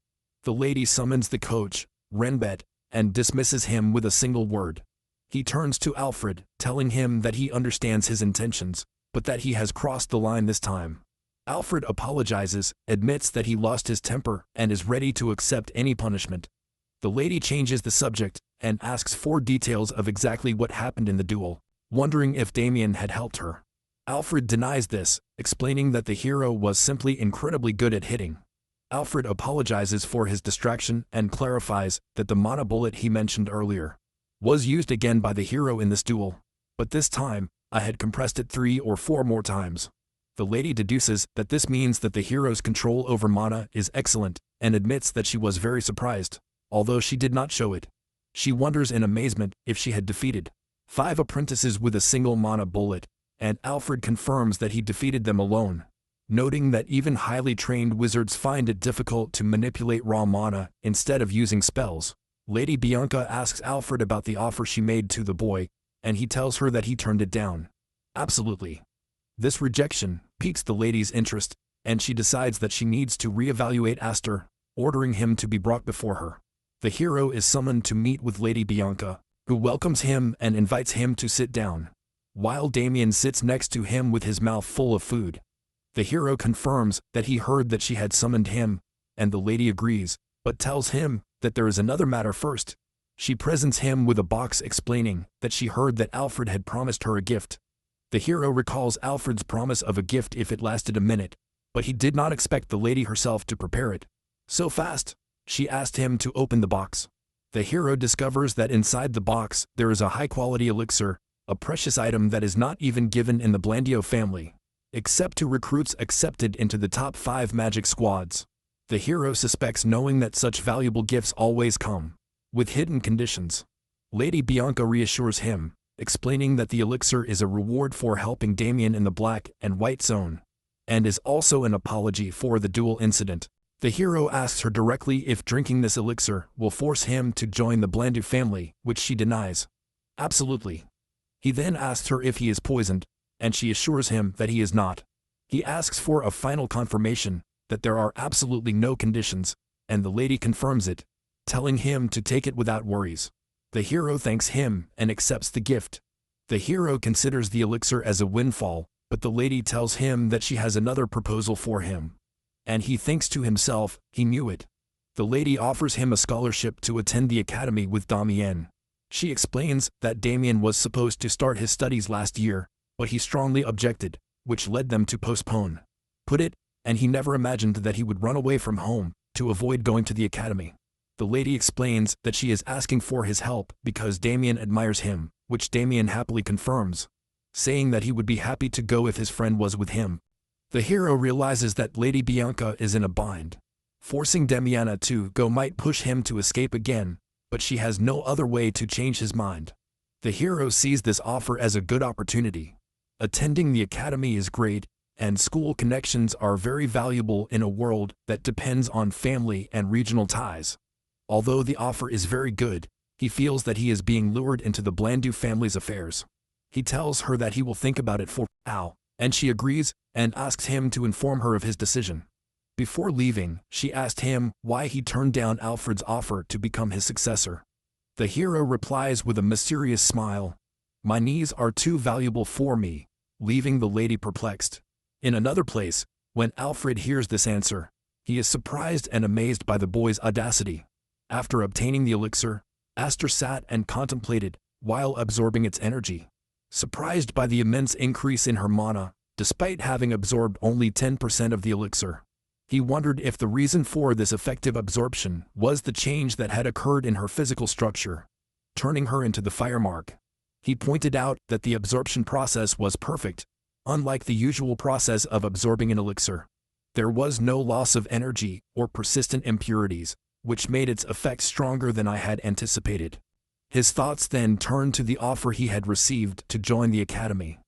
The lady summons the coach, Renbet, and dismisses him with a single word. He turns to Alfred, telling him that he understands his intentions, but that he has crossed the line this time. Alfred apologizes, admits that he lost his temper, and is ready to accept any punishment. The lady changes the subject and asks for details of exactly what happened in the duel, wondering if Damien had helped her. Alfred denies this, explaining that the hero was simply incredibly good at hitting. Alfred apologizes for his distraction and clarifies that the mana bullet he mentioned earlier was used again by the hero in this duel, but this time, I had compressed it 3 or 4 more times. The lady deduces that this means that the hero's control over mana is excellent and admits that she was very surprised, although she did not show it. She wonders in amazement if she had defeated 5 apprentices with a single mana bullet, and Alfred confirms that he defeated them alone, noting that even highly trained wizards find it difficult to manipulate raw mana instead of using spells. Lady Bianca asks Alfred about the offer she made to the boy, and he tells her that he turned it down. Absolutely. This rejection piques the lady's interest, and she decides that she needs to reevaluate Astor, ordering him to be brought before her. The hero is summoned to meet with Lady Bianca, who welcomes him and invites him to sit down, while Damien sits next to him with his mouth full of food. The hero confirms that he heard that she had summoned him, and the lady agrees, but tells him that there is another matter first. She presents him with a box explaining that she heard that Alfred had promised her a gift. The hero recalls Alfred's promise of a gift if it lasted a minute, but he did not expect the lady herself to prepare it so fast. She asked him to open the box. The hero discovers that inside the box there is a high-quality elixir, a precious item that is not even given in the Blandio family, except to recruits accepted into the top 5 magic squads. The hero suspects knowing that such valuable gifts always come with hidden conditions. Lady Bianca reassures him, explaining that the elixir is a reward for helping Damien in the black and white zone, and is also an apology for the duel incident. The hero asks her directly if drinking this elixir will force him to join the Blandu family, which she denies. Absolutely. He then asks her if he is poisoned, and she assures him that he is not. He asks for a final confirmation that there are absolutely no conditions, and the lady confirms it, telling him to take it without worries. The hero thanks him and accepts the gift. The hero considers the elixir as a windfall, but the lady tells him that she has another proposal for him. And he thinks to himself, he knew it. The lady offers him a scholarship to attend the academy with Damien. She explains that Damien was supposed to start his studies last year, but he strongly objected, which led them to postpone. Put it, and he never imagined that he would run away from home to avoid going to the academy. The lady explains that she is asking for his help because Damien admires him, which Damien happily confirms, saying that he would be happy to go if his friend was with him. The hero realizes that Lady Bianca is in a bind. Forcing Damiana to go might push him to escape again, but she has no other way to change his mind. The hero sees this offer as a good opportunity. Attending the academy is great, and school connections are very valuable in a world that depends on family and regional ties. Although the offer is very good, he feels that he is being lured into the Blandu family's affairs. He tells her that he will think about it for now, and she agrees and asks him to inform her of his decision. Before leaving, she asked him why he turned down Alfred's offer to become his successor. The hero replies with a mysterious smile, "My knees are too valuable for me," leaving the lady perplexed. In another place, when Alfred hears this answer, he is surprised and amazed by the boy's audacity. After obtaining the elixir, Astor sat and contemplated while absorbing its energy. Surprised by the immense increase in her mana, despite having absorbed only 10% of the elixir, he wondered if the reason for this effective absorption was the change that had occurred in her physical structure, turning her into the fire mark. He pointed out that the absorption process was perfect, unlike the usual process of absorbing an elixir. There was no loss of energy or persistent impurities, which made its effect stronger than I had anticipated. His thoughts then turned to the offer he had received to join the academy.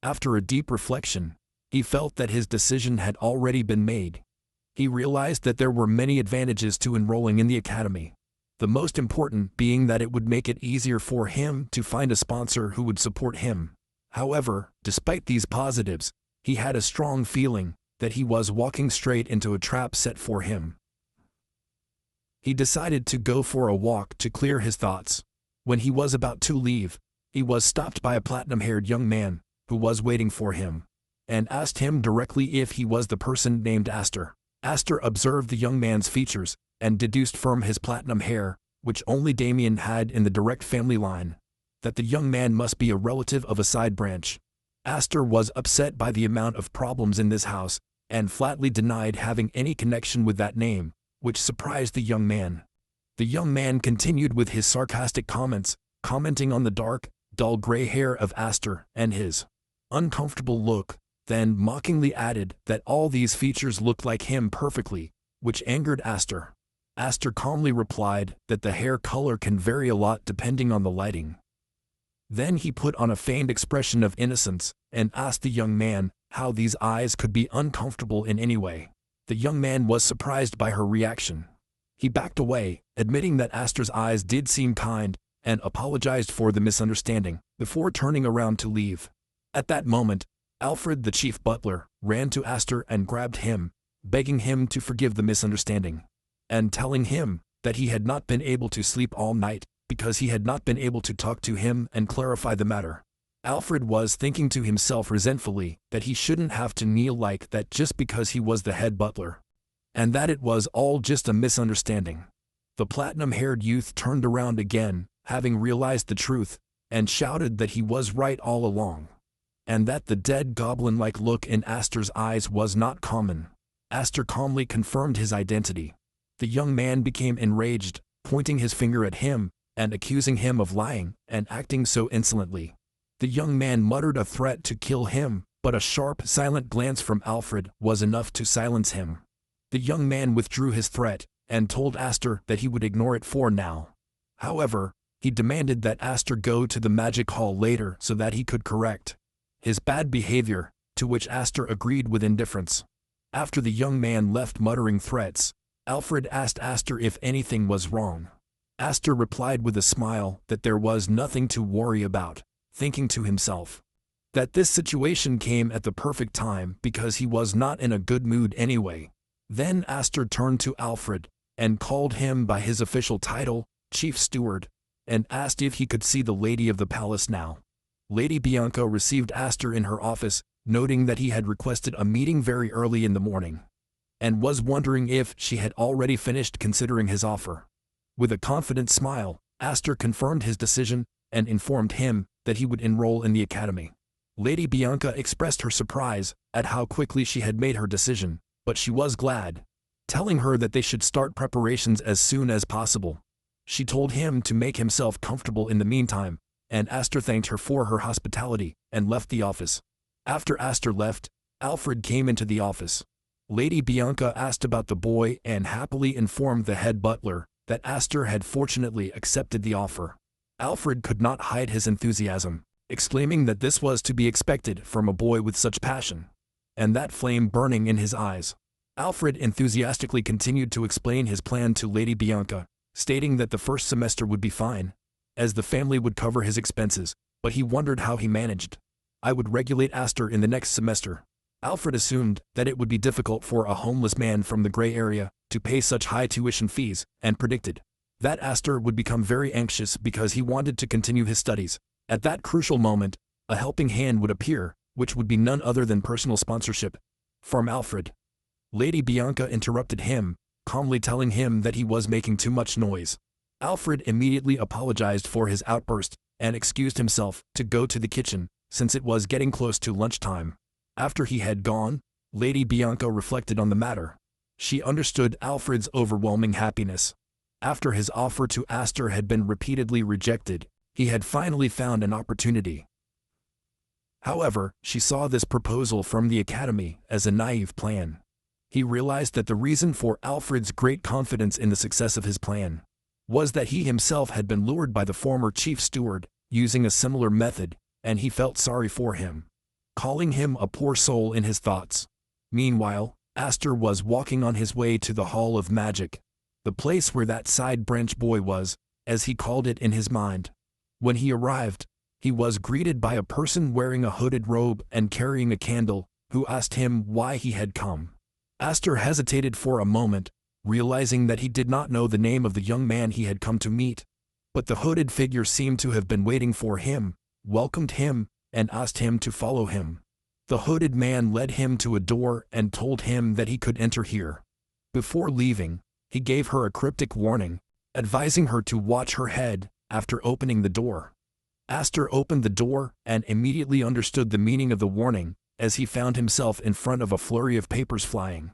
After a deep reflection, he felt that his decision had already been made. He realized that there were many advantages to enrolling in the academy, the most important being that it would make it easier for him to find a sponsor who would support him. However, despite these positives, he had a strong feeling that he was walking straight into a trap set for him. He decided to go for a walk to clear his thoughts. When he was about to leave, he was stopped by a platinum-haired young man who was waiting for him, and asked him directly if he was the person named Astor. Astor observed the young man's features and deduced from his platinum hair, which only Damien had in the direct family line, that the young man must be a relative of a side branch. Astor was upset by the amount of problems in this house and flatly denied having any connection with that name, which surprised the young man. The young man continued with his sarcastic comments, commenting on the dark, dull gray hair of Astor and his uncomfortable look, then mockingly added that all these features looked like him perfectly, which angered Astor. Astor calmly replied that the hair color can vary a lot depending on the lighting. Then he put on a feigned expression of innocence and asked the young man how these eyes could be uncomfortable in any way. The young man was surprised by her reaction. He backed away, admitting that Astor's eyes did seem kind, and apologized for the misunderstanding, before turning around to leave. At that moment, Alfred, the chief butler, ran to Astor and grabbed him, begging him to forgive the misunderstanding, and telling him that he had not been able to sleep all night because he had not been able to talk to him and clarify the matter. Alfred was thinking to himself resentfully that he shouldn't have to kneel like that just because he was the head butler, and that it was all just a misunderstanding. The platinum-haired youth turned around again, having realized the truth, and shouted that he was right all along, and that the dead goblin-like look in Astor's eyes was not common. Astor calmly confirmed his identity. The young man became enraged, pointing his finger at him and accusing him of lying and acting so insolently. The young man muttered a threat to kill him, but a sharp, silent glance from Alfred was enough to silence him. The young man withdrew his threat and told Astor that he would ignore it for now. However, he demanded that Astor go to the magic hall later so that he could correct his bad behavior, to which Astor agreed with indifference. After the young man left muttering threats, Alfred asked Astor if anything was wrong. Astor replied with a smile that there was nothing to worry about, thinking to himself that this situation came at the perfect time because he was not in a good mood anyway. Then Astor turned to Alfred and called him by his official title, Chief Steward, and asked if he could see the lady of the palace now. Lady Bianca received Astor in her office, noting that he had requested a meeting very early in the morning, and was wondering if she had already finished considering his offer. With a confident smile, Astor confirmed his decision and informed him that he would enroll in the academy. Lady Bianca expressed her surprise at how quickly she had made her decision, but she was glad, telling her that they should start preparations as soon as possible. She told him to make himself comfortable in the meantime, and Astor thanked her for her hospitality and left the office. After Astor left, Alfred came into the office. Lady Bianca asked about the boy and happily informed the head butler that Astor had fortunately accepted the offer. Alfred could not hide his enthusiasm. exclaiming that this was to be expected from a boy with such passion, and that flame burning in his eyes. Alfred enthusiastically continued to explain his plan to Lady Bianca, stating that the first semester would be fine, as the family would cover his expenses, but he wondered how he managed. I would regulate Astor in the next semester. Alfred assumed that it would be difficult for a homeless man from the gray area to pay such high tuition fees, and predicted that Astor would become very anxious because he wanted to continue his studies. At that crucial moment, a helping hand would appear, which would be none other than personal sponsorship from Alfred. Lady Bianca interrupted him, calmly telling him that he was making too much noise. Alfred immediately apologized for his outburst and excused himself to go to the kitchen, since it was getting close to lunchtime. After he had gone, Lady Bianca reflected on the matter. She understood Alfred's overwhelming happiness. After his offer to Astor had been repeatedly rejected, he had finally found an opportunity. However, she saw this proposal from the Academy as a naive plan. He realized that the reason for Alfred's great confidence in the success of his plan was that he himself had been lured by the former chief steward, using a similar method, and he felt sorry for him, calling him a poor soul in his thoughts. Meanwhile, Astor was walking on his way to the Hall of Magic, the place where that side branch boy was, as he called it in his mind. When he arrived, he was greeted by a person wearing a hooded robe and carrying a candle, who asked him why he had come. Astor hesitated for a moment, realizing that he did not know the name of the young man he had come to meet. But the hooded figure seemed to have been waiting for him, welcomed him, and asked him to follow him. The hooded man led him to a door and told him that he could enter here. Before leaving, he gave her a cryptic warning, advising her to watch her head after opening the door. Astor opened the door and immediately understood the meaning of the warning, as he found himself in front of a flurry of papers flying.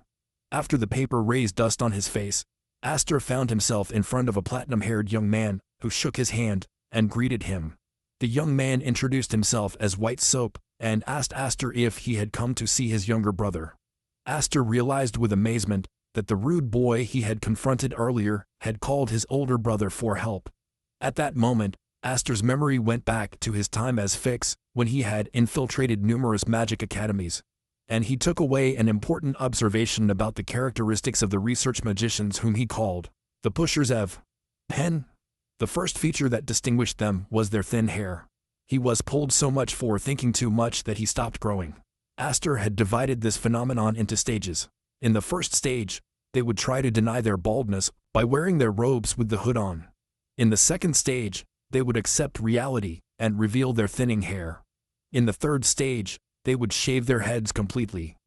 After the paper raised dust on his face, Astor found himself in front of a platinum-haired young man who shook his hand and greeted him. The young man introduced himself as White Soap and asked Astor if he had come to see his younger brother. Astor realized with amazement that the rude boy he had confronted earlier had called his older brother for help. At that moment, Astor's memory went back to his time as Fix, when he had infiltrated numerous magic academies, and he took away an important observation about the characteristics of the research magicians whom he called the pushers of pen. The first feature that distinguished them was their thin hair. He was pulled so much for thinking too much that he stopped growing. Astor had divided this phenomenon into stages. In the first stage, they would try to deny their baldness by wearing their robes with the hood on. In the second stage, they would accept reality and reveal their thinning hair. In the third stage, they would shave their heads completely.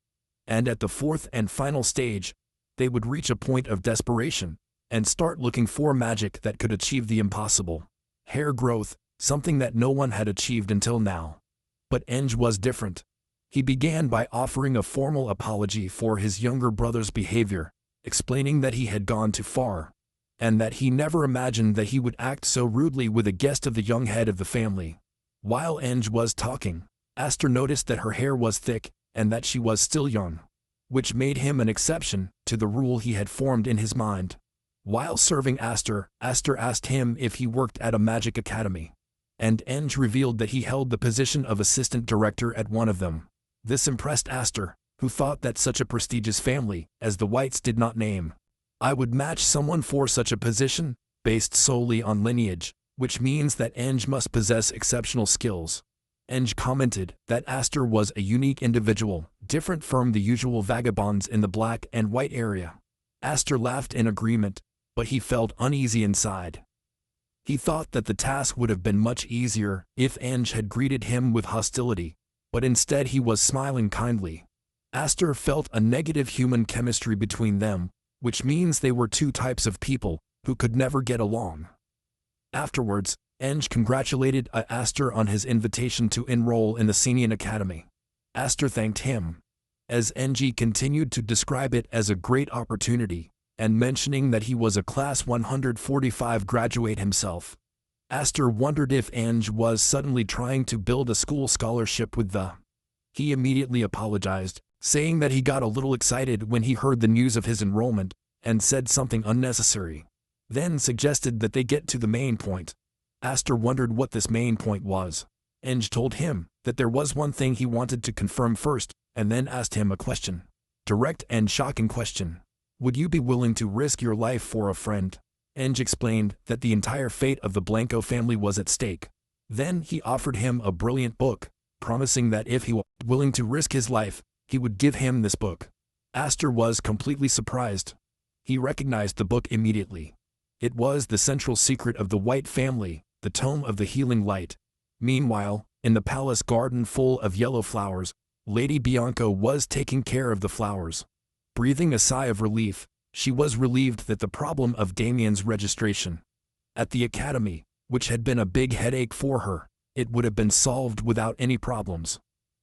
And at the fourth and final stage, they would reach a point of desperation and start looking for magic that could achieve the impossible. Hair growth, something that no one had achieved until now. But Eng was different. He began by offering a formal apology for his younger brother's behavior, explaining that he had gone too far, and that he never imagined that he would act so rudely with a guest of the young head of the family. While Eng was talking, Astor noticed that her hair was thick and that she was still young, which made him an exception to the rule he had formed in his mind. While serving Astor asked him if he worked at a magic academy, and Eng revealed that he held the position of assistant director at one of them. This impressed Astor, who thought that such a prestigious family as the Whites did not name. I would match someone for such a position, based solely on lineage, which means that Eng must possess exceptional skills. Eng commented that Astor was a unique individual, different from the usual vagabonds in the black and white area. Astor laughed in agreement, but he felt uneasy inside. He thought that the task would have been much easier if Eng had greeted him with hostility, but instead he was smiling kindly. Astor felt a negative human chemistry between them, which means they were two types of people who could never get along. Afterwards, Eng congratulated Astor on his invitation to enroll in the Senian Academy. Astor thanked him, as Eng continued to describe it as a great opportunity, and mentioning that he was a Class 145 graduate himself. Astor wondered if Eng was suddenly trying to build a school scholarship with the. He immediately apologized, saying that he got a little excited when he heard the news of his enrollment, and said something unnecessary. Then suggested that they get to the main point. Astor wondered what this main point was. Eng told him that there was one thing he wanted to confirm first, and then asked him a question. Direct and shocking question. Would you be willing to risk your life for a friend? Eng explained that the entire fate of the Blanco family was at stake. Then he offered him a brilliant book, promising that if he was willing to risk his life, he would give him this book. Astor was completely surprised. He recognized the book immediately. It was the central secret of the White family, the Tome of the Healing Light. Meanwhile, in the palace garden full of yellow flowers, Lady Bianca was taking care of the flowers. Breathing a sigh of relief, she was relieved that the problem of Damien's registration at the academy, which had been a big headache for her, it would have been solved without any problems.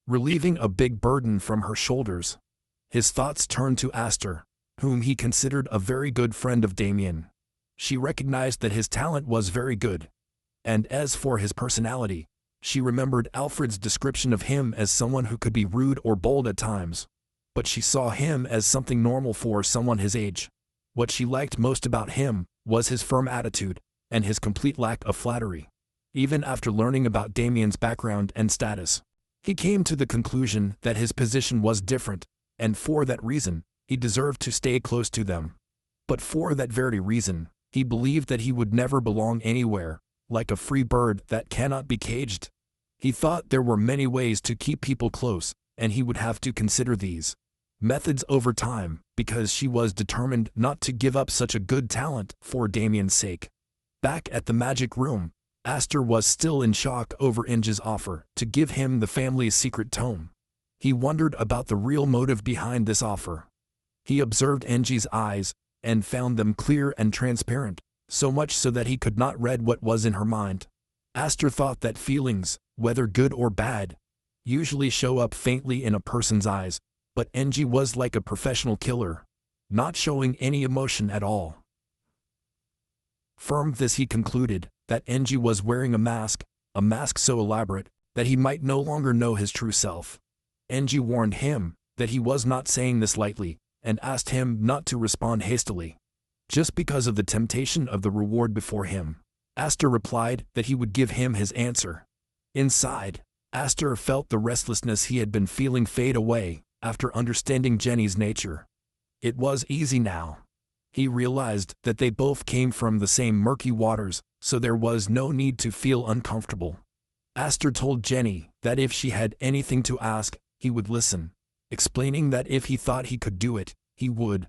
Relieving a big burden from her shoulders, his thoughts turned to Astor, whom he considered a very good friend of Damien. She recognized that his talent was very good. And as for his personality, she remembered Alfred's description of him as someone who could be rude or bold at times. But she saw him as something normal for someone his age. What she liked most about him was his firm attitude and his complete lack of flattery. Even after learning about Damien's background and status, he came to the conclusion that his position was different, and for that reason, he deserved to stay close to them. But for that very reason, he believed that he would never belong anywhere, like a free bird that cannot be caged. He thought there were many ways to keep people close, and he would have to consider these methods over time, because she was determined not to give up such a good talent for Damien's sake. Back at the magic room, Astor was still in shock over Eng's offer to give him the family's secret tome. He wondered about the real motive behind this offer. He observed Eng's eyes and found them clear and transparent, so much so that he could not read what was in her mind. Astor thought that feelings, whether good or bad, usually show up faintly in a person's eyes, but Eng was like a professional killer, not showing any emotion at all. From this he concluded that Eng was wearing a mask so elaborate that he might no longer know his true self. Eng warned him that he was not saying this lightly, and asked him not to respond hastily, just because of the temptation of the reward before him. Astor replied that he would give him his answer. Inside, Astor felt the restlessness he had been feeling fade away after understanding Jenny's nature. It was easy now. He realized that they both came from the same murky waters, so there was no need to feel uncomfortable. Astor told Jenny that if she had anything to ask, he would listen, explaining that if he thought he could do it, he would.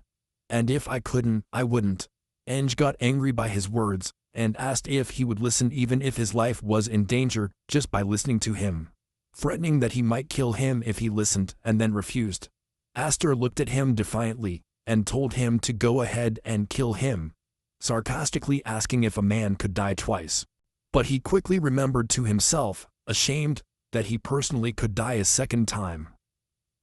And if I couldn't, I wouldn't. Eng got angry by his words, and asked if he would listen even if his life was in danger just by listening to him, threatening that he might kill him if he listened and then refused. Astor looked at him defiantly, and told him to go ahead and kill him, sarcastically asking if a man could die twice. But he quickly remembered to himself, ashamed, that he personally could die a second time.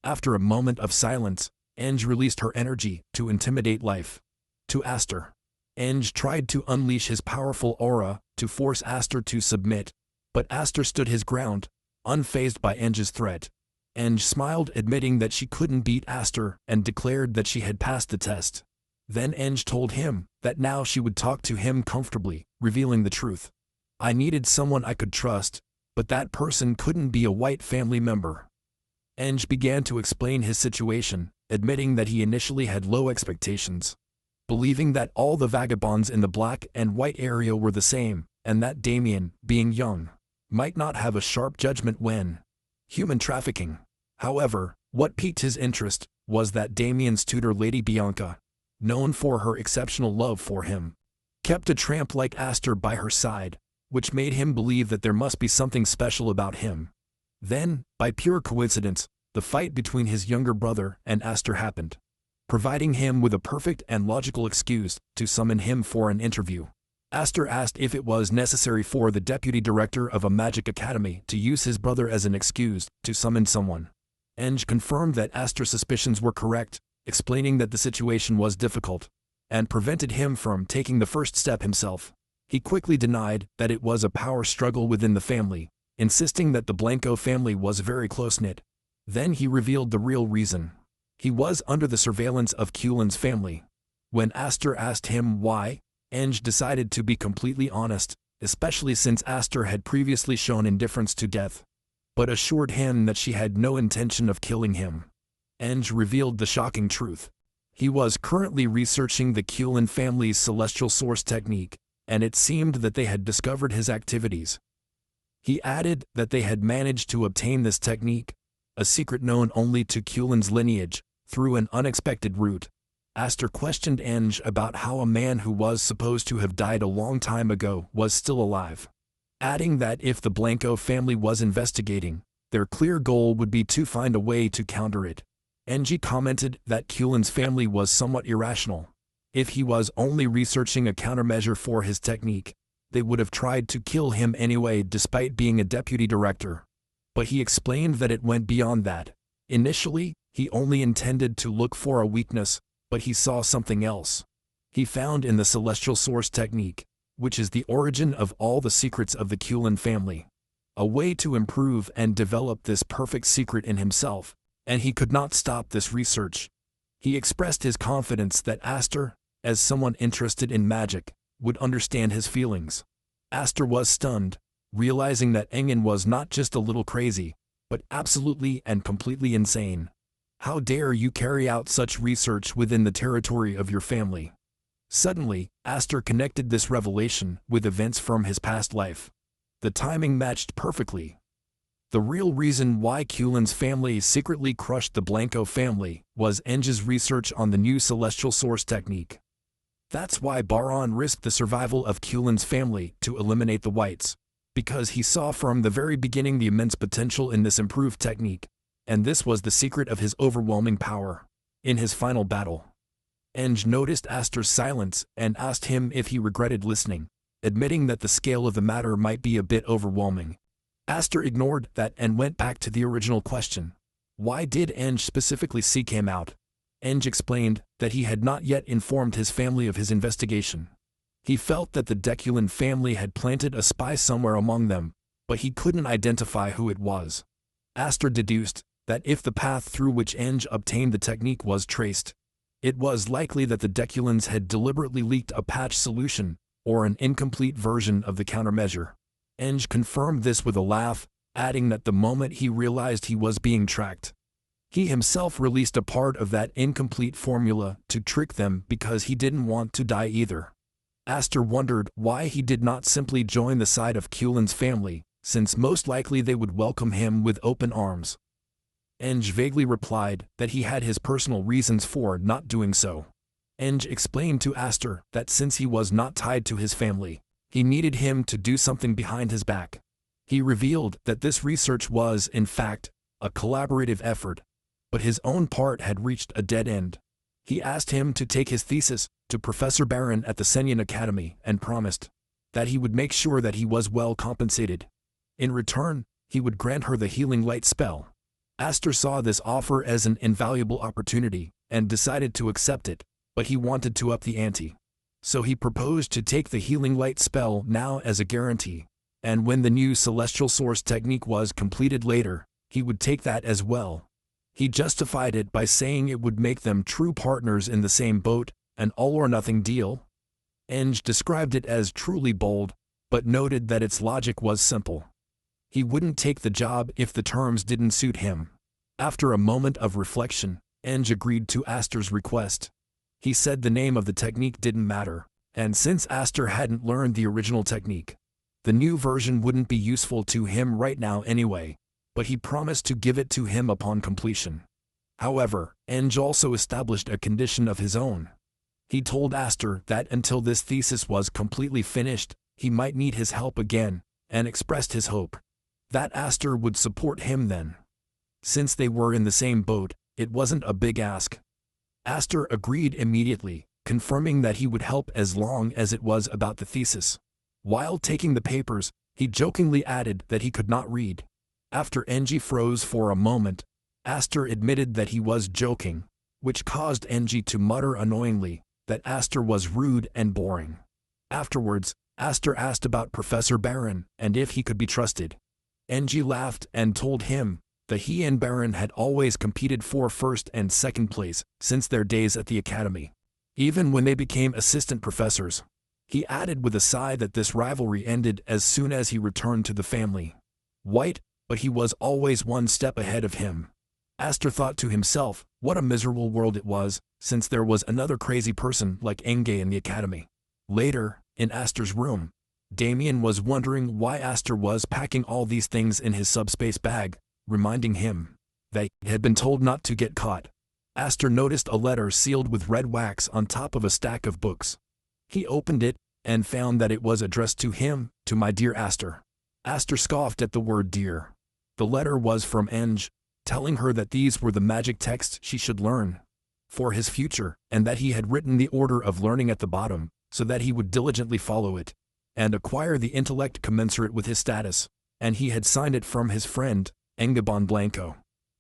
After a moment of silence, Eng released her energy to intimidate life. To Astor. Eng tried to unleash his powerful aura to force Astor to submit, but Astor stood his ground, unfazed by Eng's threat. Eng smiled, admitting that she couldn't beat Astor, and declared that she had passed the test. Then Eng told him that now she would talk to him comfortably, revealing the truth. I needed someone I could trust, but that person couldn't be a White family member. Eng began to explain his situation, admitting that he initially had low expectations, believing that all the vagabonds in the Black and White area were the same, and that Damien, being young, might not have a sharp judgment when human trafficking. However, what piqued his interest was that Damien's tutor Lady Bianca, known for her exceptional love for him, kept a tramp like Astor by her side, which made him believe that there must be something special about him. Then, by pure coincidence, the fight between his younger brother and Astor happened, providing him with a perfect and logical excuse to summon him for an interview. Astor asked if it was necessary for the deputy director of a magic academy to use his brother as an excuse to summon someone. Eng confirmed that Astor's suspicions were correct, explaining that the situation was difficult, and prevented him from taking the first step himself. He quickly denied that it was a power struggle within the family, insisting that the Blanco family was very close-knit. Then he revealed the real reason. He was under the surveillance of Cullen's family. When Astor asked him why, Eng decided to be completely honest, especially since Astor had previously shown indifference to death, but assured him that she had no intention of killing him. Eng revealed the shocking truth. He was currently researching the Kulin family's celestial source technique, and it seemed that they had discovered his activities. He added that they had managed to obtain this technique, a secret known only to Kulin's lineage, through an unexpected route. Astor questioned Eng about how a man who was supposed to have died a long time ago was still alive, adding that if the Blanco family was investigating, their clear goal would be to find a way to counter it. Eng commented that Kulin's family was somewhat irrational. If he was only researching a countermeasure for his technique, they would have tried to kill him anyway despite being a deputy director. But he explained that it went beyond that. Initially, he only intended to look for a weakness, but he saw something else. He found in the celestial source technique, which is the origin of all the secrets of the Kulin family, a way to improve and develop this perfect secret in himself, and he could not stop this research. He expressed his confidence that Astor, as someone interested in magic, would understand his feelings. Astor was stunned, realizing that Engen was not just a little crazy, but absolutely and completely insane. How dare you carry out such research within the territory of your family? Suddenly, Astor connected this revelation with events from his past life. The timing matched perfectly. The real reason why Kulin's family secretly crushed the Blanco family was Eng's research on the new celestial source technique. That's why Baron risked the survival of Kulin's family to eliminate the whites, because he saw from the very beginning the immense potential in this improved technique, and this was the secret of his overwhelming power. In his final battle, Eng noticed Astor's silence and asked him if he regretted listening, admitting that the scale of the matter might be a bit overwhelming. Astor ignored that and went back to the original question. Why did Eng specifically seek him out? Eng explained that he had not yet informed his family of his investigation. He felt that the Dekulin family had planted a spy somewhere among them, but he couldn't identify who it was. Astor deduced that if the path through which Eng obtained the technique was traced, it was likely that the Dekulins had deliberately leaked a patch solution or an incomplete version of the countermeasure. Eng confirmed this with a laugh, adding that the moment he realized he was being tracked, he himself released a part of that incomplete formula to trick them because he didn't want to die either. Astor wondered why he did not simply join the side of Kulin's family, since most likely they would welcome him with open arms. Eng vaguely replied that he had his personal reasons for not doing so. Eng explained to Astor that since he was not tied to his family, he needed him to do something behind his back. He revealed that this research was, in fact, a collaborative effort, but his own part had reached a dead end. He asked him to take his thesis to Professor Baron at the Senyan Academy and promised that he would make sure that he was well compensated. In return, he would grant her the healing light spell. Astor saw this offer as an invaluable opportunity and decided to accept it, but he wanted to up the ante. So he proposed to take the healing light spell now as a guarantee, and when the new celestial source technique was completed later, he would take that as well. He justified it by saying it would make them true partners in the same boat, an all-or-nothing deal. Eng described it as truly bold, but noted that its logic was simple. He wouldn't take the job if the terms didn't suit him. After a moment of reflection, Eng agreed to Astor's request. He said the name of the technique didn't matter, and since Astor hadn't learned the original technique, the new version wouldn't be useful to him right now anyway, but he promised to give it to him upon completion. However, Eng also established a condition of his own. He told Astor that until this thesis was completely finished, he might need his help again, and expressed his hope that Astor would support him then. Since they were in the same boat, it wasn't a big ask. Astor agreed immediately, confirming that he would help as long as it was about the thesis. While taking the papers, he jokingly added that he could not read. After Eng froze for a moment, Astor admitted that he was joking, which caused Eng to mutter annoyingly that Astor was rude and boring. Afterwards, Astor asked about Professor Baron and if he could be trusted. Eng laughed and told him that he and Baron had always competed for first and second place since their days at the academy, even when they became assistant professors. He added with a sigh that this rivalry ended as soon as he returned to the family. White, but he was always one step ahead of him. Astor thought to himself, what a miserable world it was, since there was another crazy person like Enge in the academy. Later, in Astor's room, Damien was wondering why Astor was packing all these things in his subspace bag, reminding him that he had been told not to get caught. Astor noticed a letter sealed with red wax on top of a stack of books. He opened it and found that it was addressed to him, to my dear Astor. Astor scoffed at the word dear. The letter was from Enge, telling her that these were the magic texts she should learn for his future, and that he had written the order of learning at the bottom, so that he would diligently follow it and acquire the intellect commensurate with his status, and he had signed it from his friend, Engabon Blanco.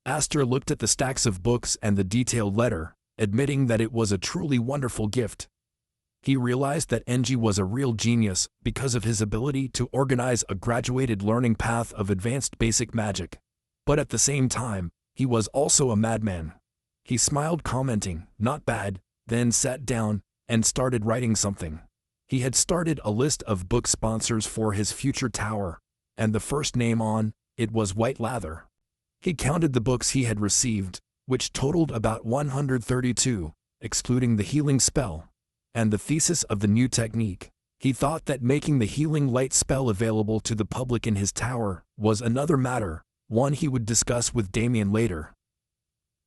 Astor looked at the stacks of books and the detailed letter, admitting that it was a truly wonderful gift. He realized that Enge was a real genius because of his ability to organize a graduated learning path of advanced basic magic. But at the same time, he was also a madman. He smiled, commenting, "Not bad," then sat down and started writing something. He had started a list of book sponsors for his future tower, and the first name on it was White Lather. He counted the books he had received, which totaled about 132, excluding the healing spell, and the thesis of the new technique. He thought that making the healing light spell available to the public in his tower was another matter, one he would discuss with Damien later.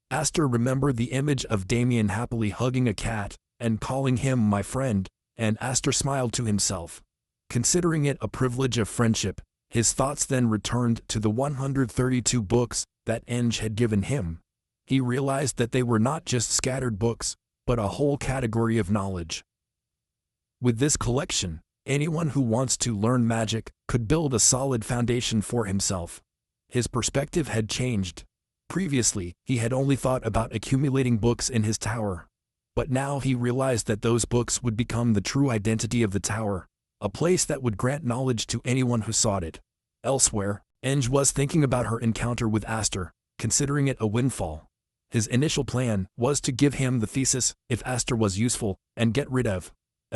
Astor remembered the image of Damien happily hugging a cat and calling him my friend, and Astor smiled to himself. Considering it a privilege of friendship, his thoughts then returned to the 132 books that Enge had given him. He realized that they were not just scattered books, but a whole category of knowledge. With this collection, anyone who wants to learn magic could build a solid foundation for himself. His perspective had changed. Previously, he had only thought about accumulating books in his tower. But now he realized that those books would become the true identity of the tower, a place that would grant knowledge to anyone who sought it. Elsewhere, Enge was thinking about her encounter with Astor, considering it a windfall. His initial plan was to give him the thesis if Astor was useful, and get rid of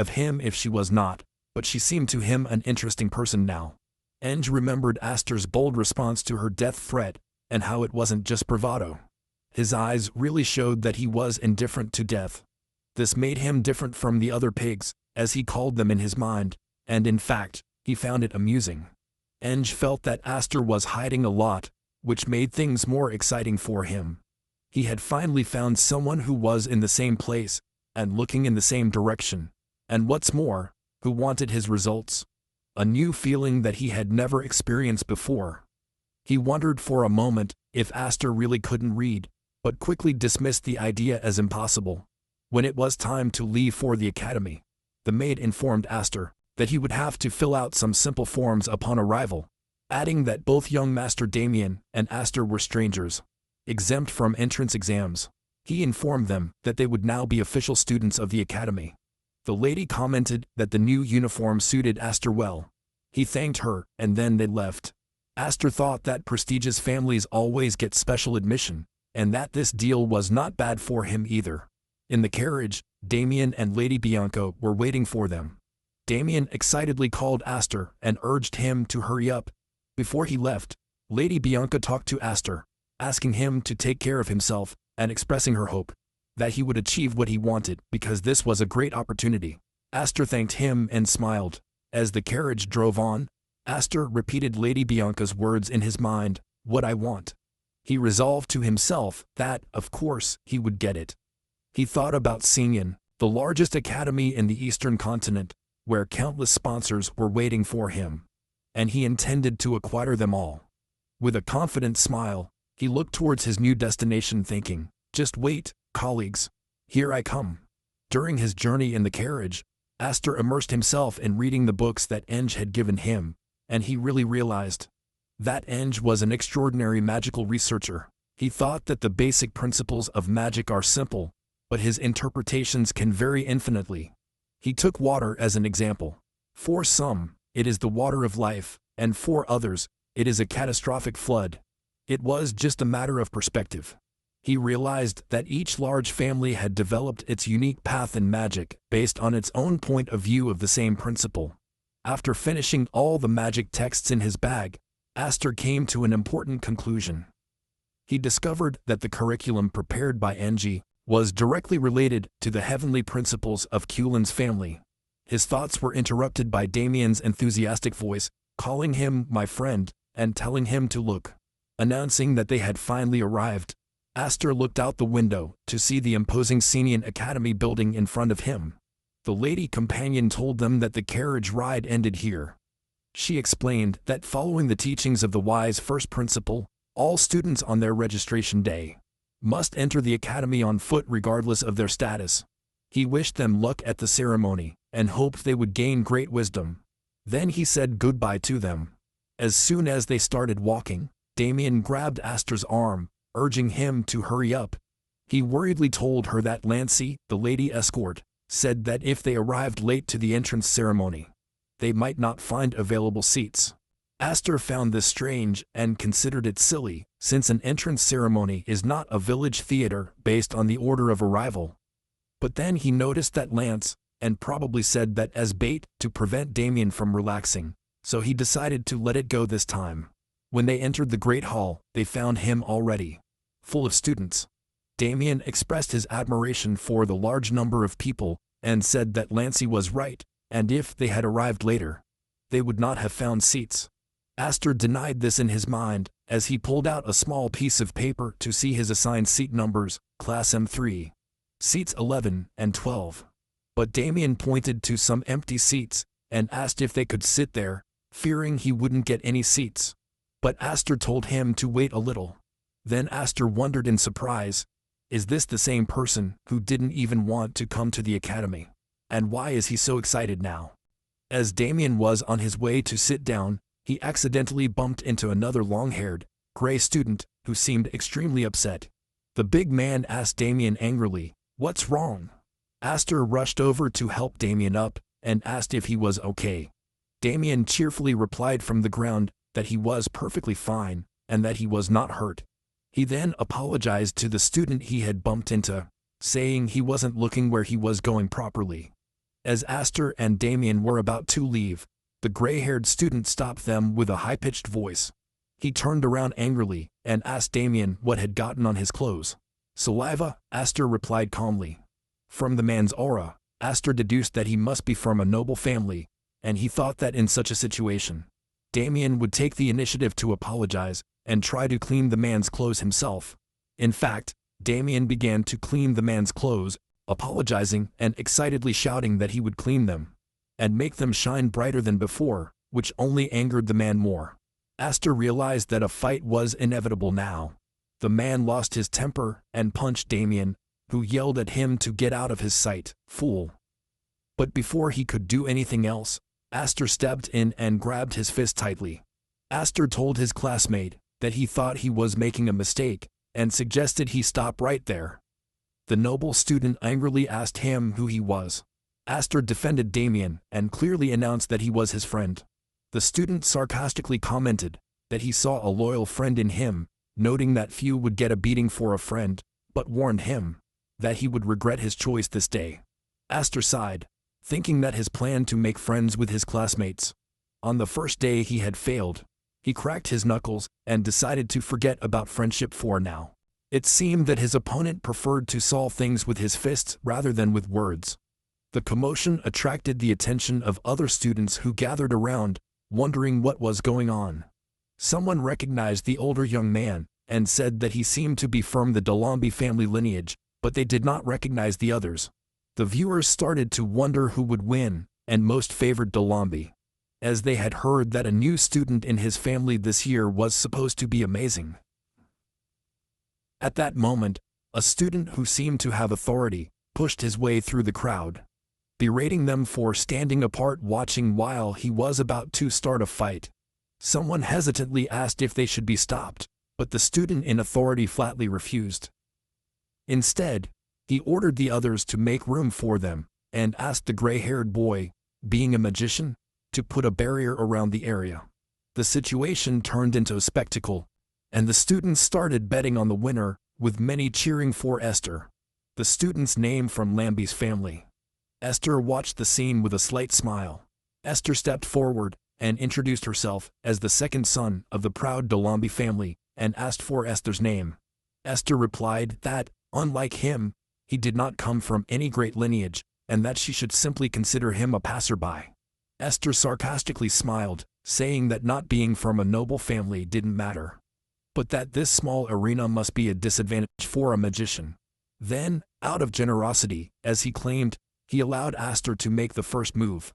him if she was not, but she seemed to him an interesting person now. Enge remembered Astor's bold response to her death threat, and how it wasn't just bravado. His eyes really showed that he was indifferent to death. This made him different from the other pigs, as he called them in his mind, and in fact, he found it amusing. Enge felt that Astor was hiding a lot, which made things more exciting for him. He had finally found someone who was in the same place, and looking in the same direction, and what's more, who wanted his results. A new feeling that he had never experienced before. He wondered for a moment if Astor really couldn't read, but quickly dismissed the idea as impossible. When it was time to leave for the academy, the maid informed Astor that he would have to fill out some simple forms upon arrival, adding that both young Master Damien and Astor were strangers, exempt from entrance exams. He informed them that they would now be official students of the academy. The lady commented that the new uniform suited Astor well. He thanked her, and then they left. Astor thought that prestigious families always get special admission, and that this deal was not bad for him either. In the carriage, Damien and Lady Bianca were waiting for them. Damien excitedly called Astor and urged him to hurry up. Before he left, Lady Bianca talked to Astor, asking him to take care of himself and expressing her hope that he would achieve what he wanted because this was a great opportunity. Astor thanked him and smiled. As the carriage drove on, Astor repeated Lady Bianca's words in his mind, "What I want." He resolved to himself that, of course, he would get it. He thought about Xingyan, the largest academy in the eastern continent, where countless sponsors were waiting for him, and he intended to acquire them all. With a confident smile, he looked towards his new destination thinking, "Just wait, colleagues. Here I come." During his journey in the carriage, Astor immersed himself in reading the books that Enge had given him, and he really realized that Enge was an extraordinary magical researcher. He thought that the basic principles of magic are simple, but his interpretations can vary infinitely. He took water as an example. For some, it is the water of life, and for others, it is a catastrophic flood. It was just a matter of perspective. He realized that each large family had developed its unique path in magic based on its own point of view of the same principle. After finishing all the magic texts in his bag, Aster came to an important conclusion. He discovered that the curriculum prepared by Enji was directly related to the heavenly principles of Kulin's family. His thoughts were interrupted by Damien's enthusiastic voice, calling him my friend and telling him to look, announcing that they had finally arrived. Aster looked out the window to see the imposing Senian Academy building in front of him. The lady companion told them that the carriage ride ended here. She explained that following the teachings of the wise first principle, all students on their registration day must enter the academy on foot regardless of their status. He wished them luck at the ceremony and hoped they would gain great wisdom. Then he said goodbye to them. As soon as they started walking, Damien grabbed Aster's arm, urging him to hurry up. He worriedly told her that Lancy, the lady escort, said that if they arrived late to the entrance ceremony, they might not find available seats. Aster found this strange and considered it silly, since an entrance ceremony is not a village theater based on the order of arrival. But then he noticed that Lance, and probably said that as bait to prevent Damien from relaxing, so he decided to let it go this time. When they entered the Great Hall, they found him already full of students. Damien expressed his admiration for the large number of people and said that Lancy was right, and if they had arrived later, they would not have found seats. Aster denied this in his mind as he pulled out a small piece of paper to see his assigned seat numbers, Class M3, seats 11 and 12. But Damien pointed to some empty seats and asked if they could sit there, fearing he wouldn't get any seats. But Aster told him to wait a little. Then Aster wondered in surprise, is this the same person who didn't even want to come to the academy? And why is he so excited now? As Damien was on his way to sit down, he accidentally bumped into another long-haired, gray student who seemed extremely upset. The big man asked Damien angrily, "What's wrong?" Aster rushed over to help Damien up and asked if he was okay. Damien cheerfully replied from the ground that he was perfectly fine and that he was not hurt. He then apologized to the student he had bumped into, saying he wasn't looking where he was going properly. As Aster and Damien were about to leave, the gray-haired student stopped them with a high-pitched voice. He turned around angrily and asked Damien what had gotten on his clothes. "Saliva," Aster replied calmly. From the man's aura, Aster deduced that he must be from a noble family, and he thought that in such a situation, Damien would take the initiative to apologize and try to clean the man's clothes himself. In fact, Damien began to clean the man's clothes, apologizing and excitedly shouting that he would clean them and make them shine brighter than before, which only angered the man more. Aster realized that a fight was inevitable now. The man lost his temper and punched Damien, who yelled at him to get out of his sight, "Fool." But before he could do anything else, Aster stepped in and grabbed his fist tightly. Aster told his classmate that he thought he was making a mistake and suggested he stop right there. The noble student angrily asked him who he was. Aster defended Damien and clearly announced that he was his friend. The student sarcastically commented that he saw a loyal friend in him, noting that few would get a beating for a friend, but warned him that he would regret his choice this day. Aster sighed, thinking that his plan to make friends with his classmates on the first day he had failed. He cracked his knuckles and decided to forget about friendship for now. It seemed that his opponent preferred to solve things with his fists rather than with words. The commotion attracted the attention of other students who gathered around, wondering what was going on. Someone recognized the older young man and said that he seemed to be from the Dalambi family lineage, but they did not recognize the others. The viewers started to wonder who would win, and most favored Dalambi, as they had heard that a new student in his family this year was supposed to be amazing. At that moment, a student who seemed to have authority pushed his way through the crowd, berating them for standing apart watching while he was about to start a fight. Someone hesitantly asked if they should be stopped, but the student in authority flatly refused. Instead, he ordered the others to make room for them and asked the gray-haired boy, being a magician, to put a barrier around the area. The situation turned into a spectacle, and the students started betting on the winner, with many cheering for Esther, the student's name from Lamby's family. Esther watched the scene with a slight smile. Esther stepped forward and introduced herself as the second son of the proud Dolambi family and asked for Esther's name. Esther replied that, unlike him, he did not come from any great lineage, and that she should simply consider him a passerby. Esther sarcastically smiled, saying that not being from a noble family didn't matter, but that this small arena must be a disadvantage for a magician. Then, out of generosity, as he claimed, he allowed Esther to make the first move.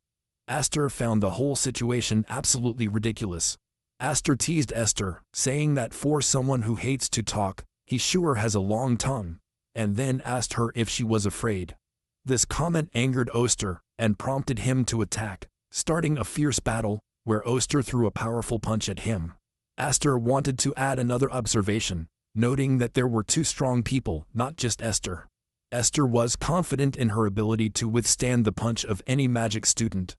Esther found the whole situation absolutely ridiculous. Esther teased Esther, saying that for someone who hates to talk, he sure has a long tongue, and then asked her if she was afraid. This comment angered Oster and prompted him to attack, starting a fierce battle, where Oster threw a powerful punch at him. Esther wanted to add another observation, noting that there were two strong people, not just Esther. Esther was confident in her ability to withstand the punch of any magic student,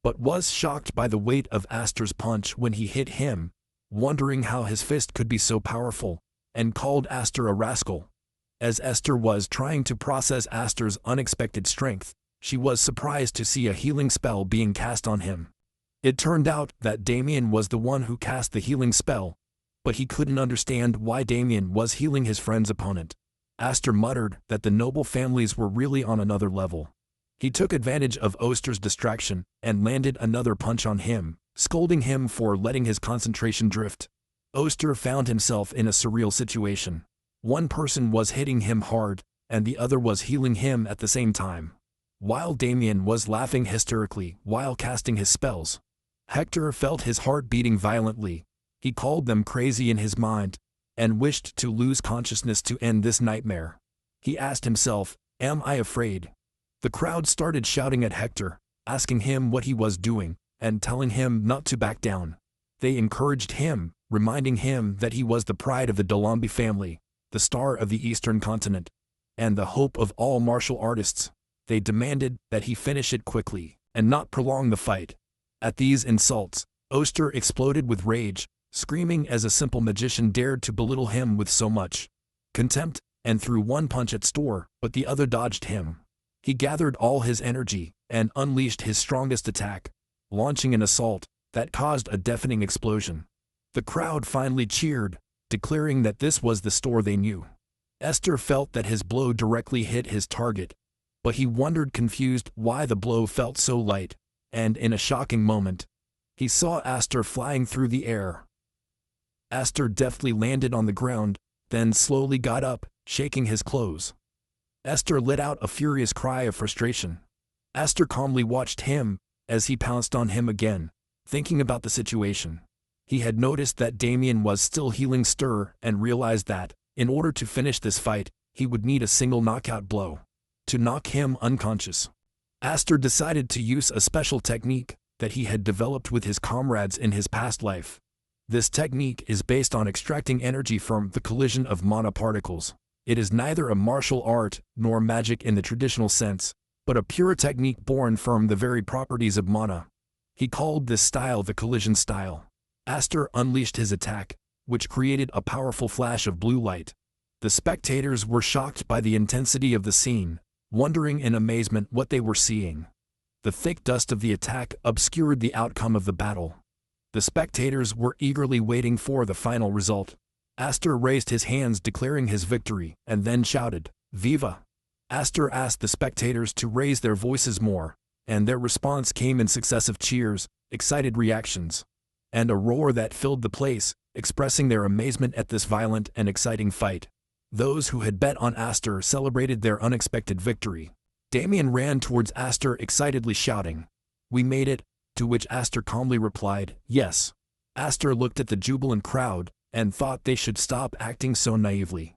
but was shocked by the weight of Esther's punch when he hit him, wondering how his fist could be so powerful, and called Esther a rascal. As Esther was trying to process Esther's unexpected strength, she was surprised to see a healing spell being cast on him. It turned out that Damien was the one who cast the healing spell, but he couldn't understand why Damien was healing his friend's opponent. Esther muttered that the noble families were really on another level. He took advantage of Oster's distraction and landed another punch on him, scolding him for letting his concentration drift. Oster found himself in a surreal situation. One person was hitting him hard, and the other was healing him at the same time, while Damien was laughing hysterically while casting his spells. Hector felt his heart beating violently. He called them crazy in his mind, and wished to lose consciousness to end this nightmare. He asked himself, "Am I afraid?" The crowd started shouting at Hector, asking him what he was doing, and telling him not to back down. They encouraged him, reminding him that he was the pride of the Dolambi family, the star of the Eastern continent, and the hope of all martial artists. They demanded that he finish it quickly, and not prolong the fight. At these insults, Oster exploded with rage, screaming as a simple magician dared to belittle him with so much contempt, and threw one punch at Storr, but the other dodged him. He gathered all his energy, and unleashed his strongest attack, launching an assault that caused a deafening explosion. The crowd finally cheered, declaring that this was the Storr they knew. Esther felt that his blow directly hit his target, but he wondered confused why the blow felt so light, and in a shocking moment, he saw Esther flying through the air. Esther deftly landed on the ground, then slowly got up, shaking his clothes. Esther let out a furious cry of frustration. Esther calmly watched him as he pounced on him again, thinking about the situation. He had noticed that Damien was still healing Stir and realized that, in order to finish this fight, he would need a single knockout blow to knock him unconscious. Esther decided to use a special technique that he had developed with his comrades in his past life. This technique is based on extracting energy from the collision of mana particles. It is neither a martial art nor magic in the traditional sense, but a pure technique born from the very properties of mana. He called this style the collision style. Esther unleashed his attack, which created a powerful flash of blue light. The spectators were shocked by the intensity of the scene, wondering in amazement what they were seeing. The thick dust of the attack obscured the outcome of the battle. The spectators were eagerly waiting for the final result. Esther raised his hands declaring his victory, and then shouted, "Viva!" Esther asked the spectators to raise their voices more, and their response came in successive cheers, excited reactions, and a roar that filled the place, expressing their amazement at this violent and exciting fight. Those who had bet on Esther celebrated their unexpected victory. Damien ran towards Esther excitedly shouting, "We made it," to which Esther calmly replied, "Yes." Esther looked at the jubilant crowd and thought they should stop acting so naively.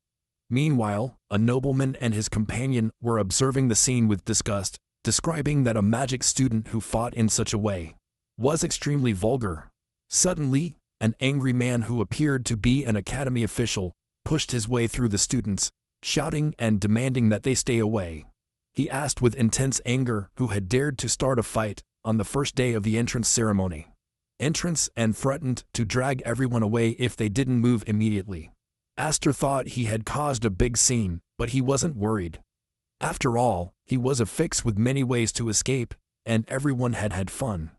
Meanwhile, a nobleman and his companion were observing the scene with disgust, describing that a magic student who fought in such a way was extremely vulgar. Suddenly, an angry man who appeared to be an academy official pushed his way through the students, shouting and demanding that they stay away. He asked with intense anger who had dared to start a fight on the first day of the entrance ceremony. And threatened to drag everyone away if they didn't move immediately. Astor thought he had caused a big scene, but he wasn't worried. After all, he was a fix with many ways to escape, and everyone had had fun.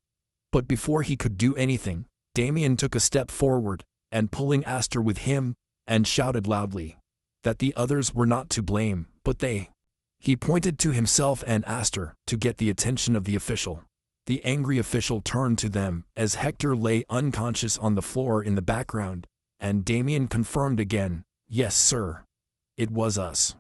But before he could do anything, Damien took a step forward, and pulling Astor with him, and shouted loudly that the others were not to blame, but they. He pointed to himself and Astor to get the attention of the official. The angry official turned to them as Hector lay unconscious on the floor in the background, and Damien confirmed again, "Yes, sir. It was us."